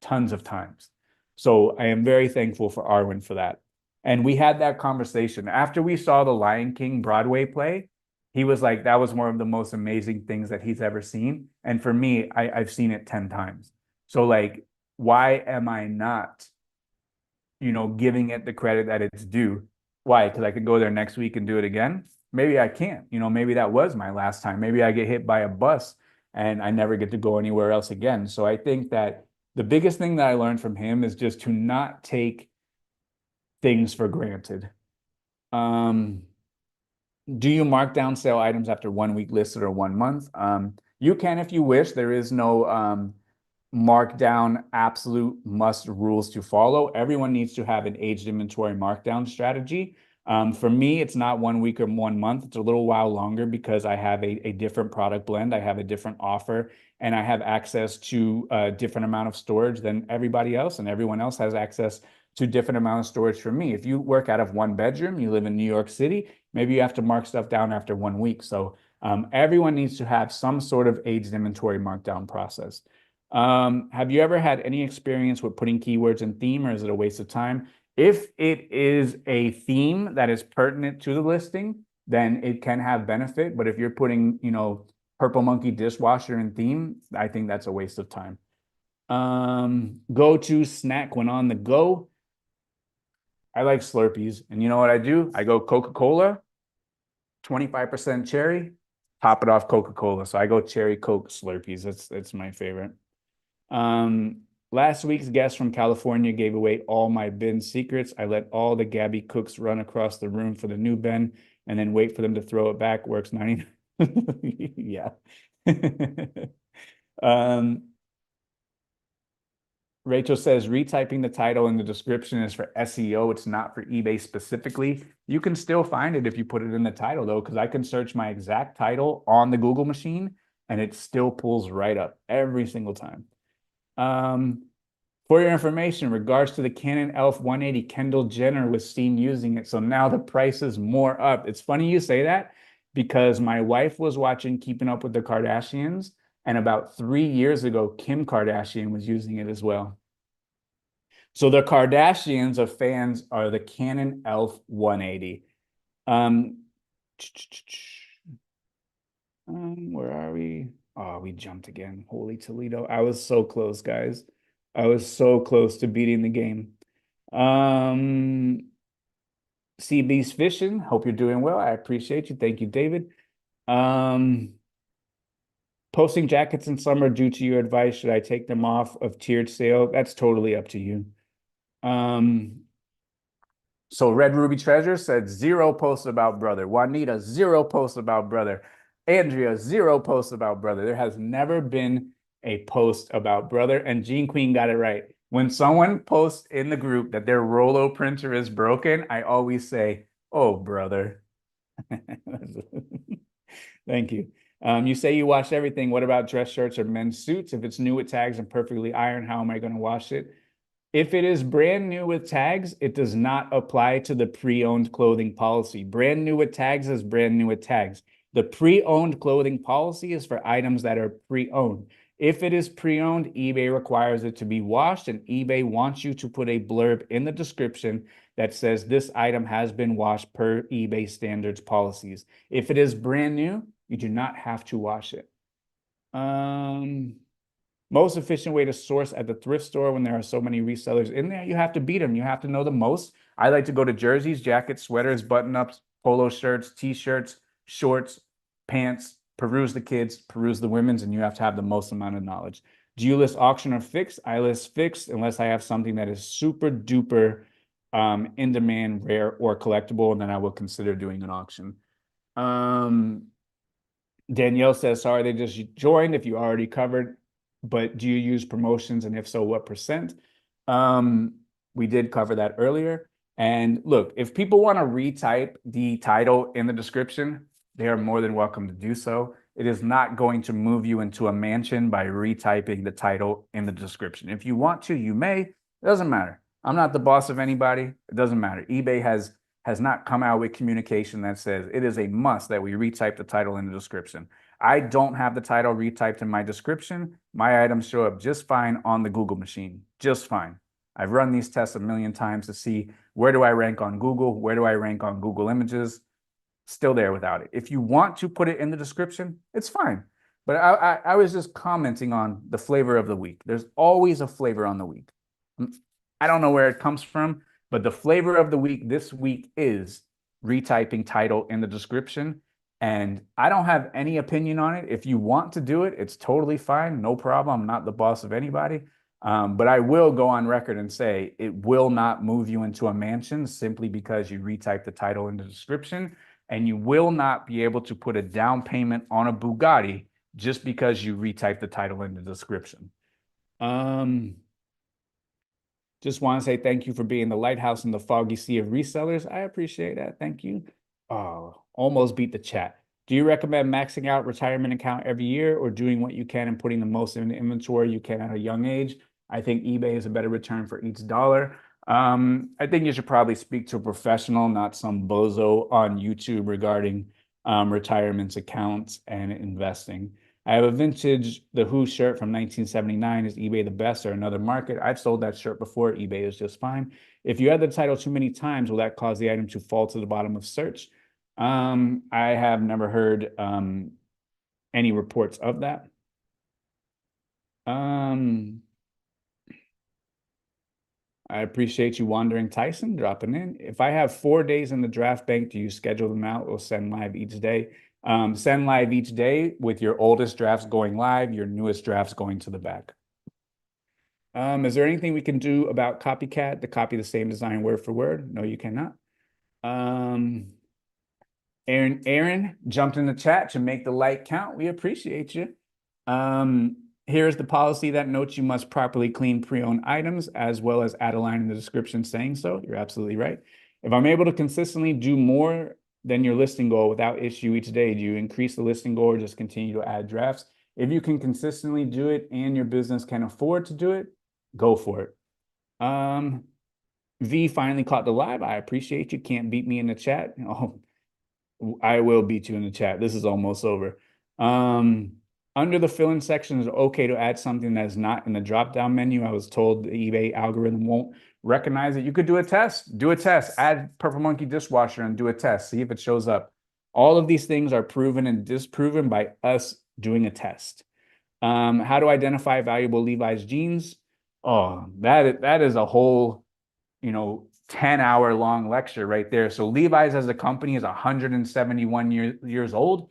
tons of times. So I am very thankful for Arwen for that. And we had that conversation after we saw the Lion King Broadway play. He was like, that was one of the most amazing things that he's ever seen. And for me, I've seen it 10 times. So like, why am I not, giving it the credit that it's due? Why? Because I could go there next week and do it again. Maybe I can't. Maybe that was my last time. Maybe I get hit by a bus and I never get to go anywhere else again. So I think that the biggest thing that I learned from him is just to not take things for granted. Do you mark down sale items after 1 week listed or 1 month? You can if you wish. There is no markdown absolute must rules to follow. Everyone needs to have an aged inventory markdown strategy. For me, it's not 1 week or 1 month. It's a little while longer because I have a different product blend. I have a different offer and I have access to a different amount of storage than everybody else, and everyone else has access to different amount of storage from me. If you work out of one bedroom, you live in New York City, maybe you have to mark stuff down after 1 week. So everyone needs to have some sort of aged inventory markdown process. Have you ever had any experience with putting keywords in theme, or is it a waste of time? If it is a theme that is pertinent to the listing, then it can have benefit. But if you're putting, Purple Monkey dishwasher in theme, I think that's a waste of time. Go to snack when on the go. I like Slurpees. And you know what I do? I go Coca-Cola, 25% cherry, top it off Coca-Cola. So I go cherry Coke Slurpees. That's my favorite. Last week's guest from California gave away all my bin secrets. I let all the Gabby cooks run across the room for the new bin and then wait for them to throw it back. Works 90. Yeah. Rachel says retyping the title in the description is for SEO. It's not for eBay specifically. You can still find it if you put it in the title though, because I can search my exact title on the Google machine and it still pulls right up every single time. For your information, in regards to the Canon ELPH 180, Kendall Jenner was seen using it. So now the price is more up. It's funny you say that because my wife was watching Keeping Up with the Kardashians, and about 3 years ago, Kim Kardashian was using it as well. So the Kardashians of fans are the Canon ELPH 180. Where are we? Oh, we jumped again. Holy Toledo. I was so close, guys. I was so close to beating the game. CB's Fishing. Hope you're doing well. I appreciate you. Thank you, David. Posting jackets in summer due to your advice. Should I take them off of tiered sale? That's totally up to you. So Red Ruby Treasure said 0 posts about brother. Juanita, 0 posts about brother. Andrea, 0 posts about brother. There has never been a post about brother. And Gene Queen got it right. When someone posts in the group that their Rolo printer is broken, I always say, oh, brother. Thank you. You say you wash everything. What about dress shirts or men's suits? If it's new with tags and perfectly ironed, how am I going to wash it? If it is brand new with tags, it does not apply to the pre-owned clothing policy. Brand new with tags is brand new with tags. The pre-owned clothing policy is for items that are pre-owned. If it is pre-owned, eBay requires it to be washed, and eBay wants you to put a blurb in the description that says this item has been washed per eBay standards policies. If it is brand new, you do not have to wash it. Most efficient way to source at the thrift store when there are so many resellers in there, you have to beat them. You have to know the most. I like to go to jerseys, jackets, sweaters, button-ups, polo shirts, t-shirts, shorts, pants, peruse the kids, peruse the women's, and you have to have the most amount of knowledge. Do you list auction or fixed? I list fixed unless I have something that is super duper in demand, rare, or collectible, and then I will consider doing an auction. Danielle says, sorry, they just joined if you already covered, but do you use promotions? And if so, what percent? We did cover that earlier. And look, if people want to retype the title in the description, they are more than welcome to do so. It is not going to move you into a mansion by retyping the title in the description. If you want to, you may. It doesn't matter. I'm not the boss of anybody. It doesn't matter. eBay has not come out with communication that says it is a must that we retype the title in the description. I don't have the title retyped in my description. My items show up just fine on the Google machine, just fine. I've run these tests a million times to see where do I rank on Google, where do I rank on Google Images. Still there without it. If you want to put it in the description, it's fine. But I was just commenting on the flavor of the week. There's always a flavor on the week. I don't know where it comes from, but the flavor of the week this week is retyping title in the description. And I don't have any opinion on it. If you want to do it, it's totally fine. No problem. I'm not the boss of anybody. But I will go on record and say it will not move you into a mansion simply because you retype the title in the description. And you will not be able to put a down payment on a Bugatti just because you retype the title in the description. Just want to say thank you for being the lighthouse in the foggy sea of resellers. I appreciate that. Thank you. Oh, almost beat the chat. Do you recommend maxing out retirement account every year or doing what you can and putting the most in the inventory you can at a young age? I think eBay is a better return for each dollar. I think you should probably speak to a professional, not some bozo on YouTube regarding retirement accounts and investing. I have a vintage The Who shirt from 1979. Is eBay the best or another market? I've sold that shirt before. eBay is just fine. If you add the title too many times, will that cause the item to fall to the bottom of search? I have never heard any reports of that. I appreciate you wandering, Tyson, dropping in. If I have 4 days in the draft bank, do you schedule them out or send live each day? Send live each day with your oldest drafts going live, your newest drafts going to the back. Is there anything we can do about copycat to copy the same design word for word? No, you cannot. Aaron jumped in the chat to make the like count. We appreciate you. Here's the policy that notes you must properly clean pre-owned items as well as add a line in the description saying so. You're absolutely right. If I'm able to consistently do more than your listing goal without issue each day, do you increase the listing goal or just continue to add drafts? If you can consistently do it and your business can afford to do it, go for it. V finally caught the live. I appreciate you. Can't beat me in the chat. Oh, I will beat you in the chat. This is almost over. Under the fill-in section, is it okay to add something that is not in the drop-down menu? I was told the eBay algorithm won't recognize it. You could do a test. Do a test. Add Purple Monkey dishwasher and do a test. See if it shows up. All of these things are proven and disproven by us doing a test. How to identify valuable Levi's jeans? Oh, that is a whole, 10-hour long lecture right there. So Levi's as a company is 171 years old.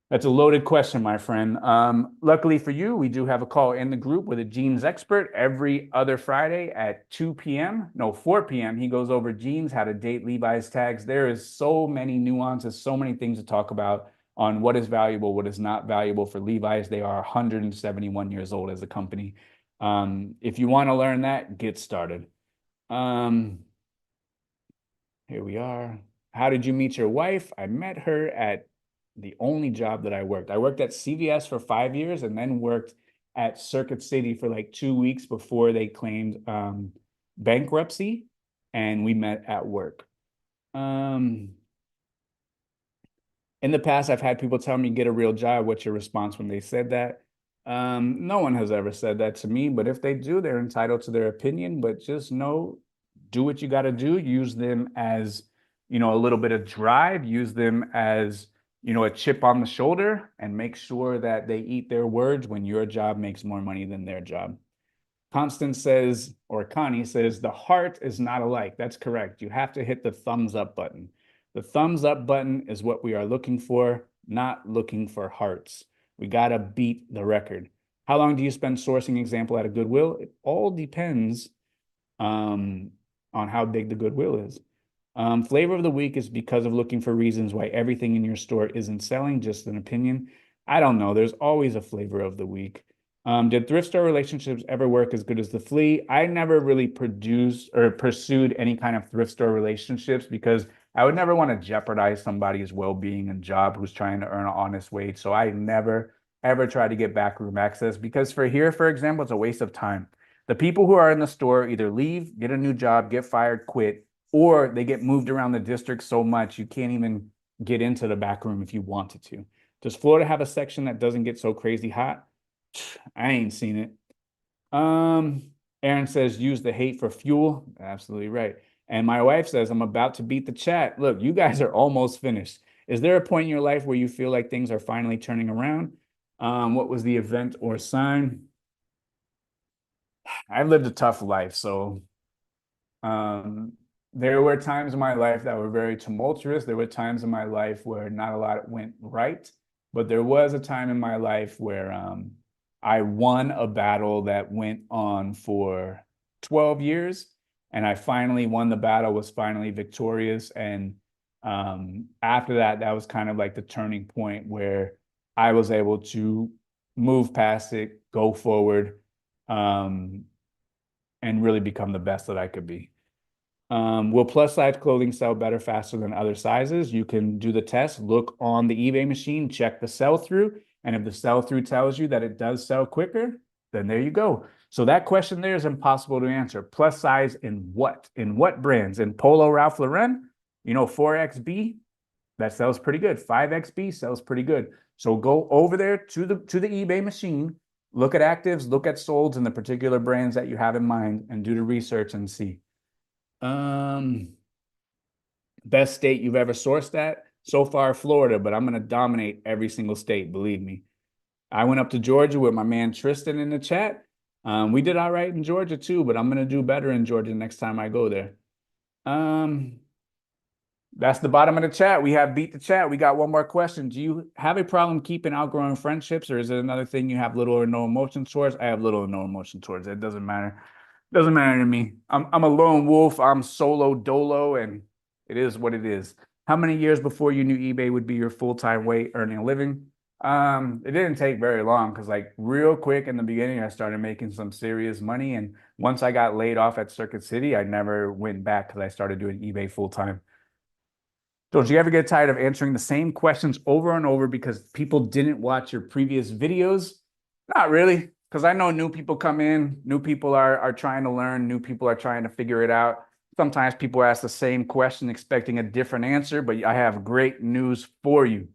That's a loaded question, my friend. Luckily for you, we do have a call in the group with a jeans expert every other Friday at 2 p.m. No, 4 p.m. He goes over jeans, how to date Levi's tags. There is so many nuances, so many things to talk about on what is valuable, what is not valuable for Levi's. They are 171 years old as a company. If you want to learn that, get started. Here we are. How did you meet your wife? I met her at the only job that I worked. I worked at CVS for 5 years and then worked at Circuit City for like 2 weeks before they claimed bankruptcy, and we met at work. In the past, I've had people tell me, get a real job. What's your response when they said that? No one has ever said that to me, but if they do, they're entitled to their opinion. But just know, do what you got to do. Use them as, a little bit of drive. Use them as, a chip on the shoulder, and make sure that they eat their words when your job makes more money than their job. Constance says, or Connie says, the heart is not a like. That's correct. You have to hit the thumbs up button. The thumbs up button is what we are looking for, not looking for hearts. We got to beat the record. How long do you spend sourcing example at a Goodwill? It all depends on on how big the goodwill is. Flavor of the week is because of looking for reasons why everything in your store isn't selling, just an opinion. I don't know. There's always a flavor of the week. Did thrift store relationships ever work as good as the flea? I never really produced or pursued any kind of thrift store relationships because I would never want to jeopardize somebody's well-being and job who's trying to earn an honest wage. So I never ever try to get backroom access because for here, for example, it's a waste of time. The people who are in the store either leave, get a new job, get fired, quit, or they get moved around the district so much you can't even get into the back room if you wanted to. Does Florida have a section that doesn't get so crazy hot? I ain't seen it. Aaron says use the hate for fuel. Absolutely right. And my wife says I'm about to beat the chat. Look, you guys are almost finished. Is there a point in your life where you feel like things are finally turning around? What was the event or sign? I've lived a tough life, so um, there were times in my life that were very tumultuous. There were times in my life where not a lot went right, but there was a time in my life where I won a battle that went on for 12 years, and I finally won the battle, was finally victorious. And after that, that was kind of like the turning point where I was able to move past it, go forward, and really become the best that I could be. Will plus size clothing sell better faster than other sizes? You can do the test, look on the eBay machine, check the sell through. And if the sell through tells you that it does sell quicker, then there you go. So that question there is impossible to answer. Plus size in what? In what brands? In Polo Ralph Lauren? 4XB, that sells pretty good. 5XB sells pretty good. So go over there to the eBay machine, look at actives, look at solds in the particular brands that you have in mind, and do the research and see. Best state you've ever sourced at? So far, Florida, but I'm going to dominate every single state, believe me. I went up to Georgia with my man Tristan in the chat. We did all right in Georgia too, but I'm going to do better in Georgia next time I go there. That's the bottom of the chat. We have beat the chat. We got one more question. Do you have a problem keeping outgrowing friendships, or is it another thing you have little or no emotion towards? I have little or no emotion towards it. It doesn't matter. Doesn't matter to me. I'm a lone wolf. I'm solo dolo, and it is what it is. How many years before you knew eBay would be your full-time way earning a living? It didn't take very long because like real quick in the beginning, I started making some serious money. And once I got laid off at Circuit City, I never went back because I started doing eBay full-time. Don't you ever get tired of answering the same questions over and over because people didn't watch your previous videos? Not really, because I know new people come in, new people are trying to learn, new people are trying to figure it out. Sometimes people ask the same question expecting a different answer, but I have great news for you.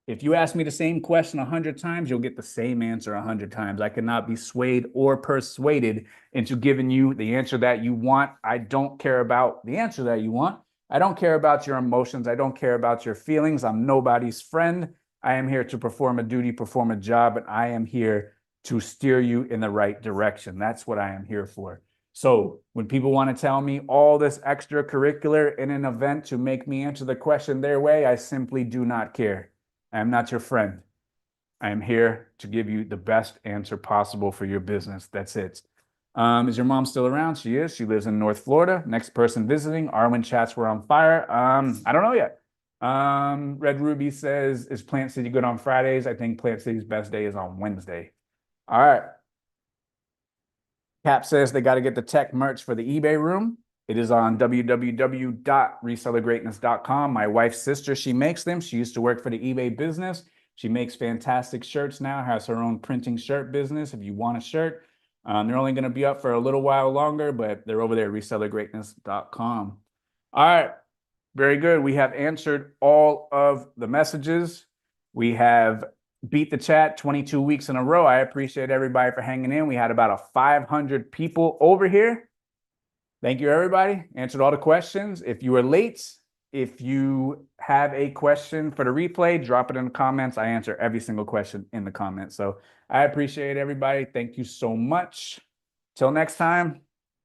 If you ask me the same question 100 times, you'll get the same answer 100 times. I cannot be swayed or persuaded into giving you the answer that you want. I don't care about the answer that you want. I don't care about your emotions. I don't care about your feelings. I'm nobody's friend. I am here to perform a duty, perform a job, and I am here to steer you in the right direction. That's what I am here for. So when people want to tell me all this extracurricular in an event to make me answer the question their way, I simply do not care. I am not your friend. I am here to give you the best answer possible for your business. That's it. Is your mom still around? She is. She lives in North Florida. Next person visiting. Arwen chats were on fire. I don't know yet. Red Ruby says, is Plant City good on Fridays? I think Plant City's best day is on Wednesday. All right. Cap says they got to get the tech merch for the eBay room. It is on www.resellergreatness.com. My wife's sister, she makes them. She used to work for the eBay business. She makes fantastic shirts now, has her own printing shirt business. If you want a shirt, they're only going to be up for a little while longer, but they're over there at resellergreatness.com. All right. Very good. We have answered all of the messages. We have beat the chat 22 weeks in a row. I appreciate everybody for hanging in. We had about 500 people over here. Thank you, everybody. Answered all the questions. If you were late, if you have a question for the replay, drop it in the comments. I answer every single question in the comments. So I appreciate everybody. Thank you so much. Till next time.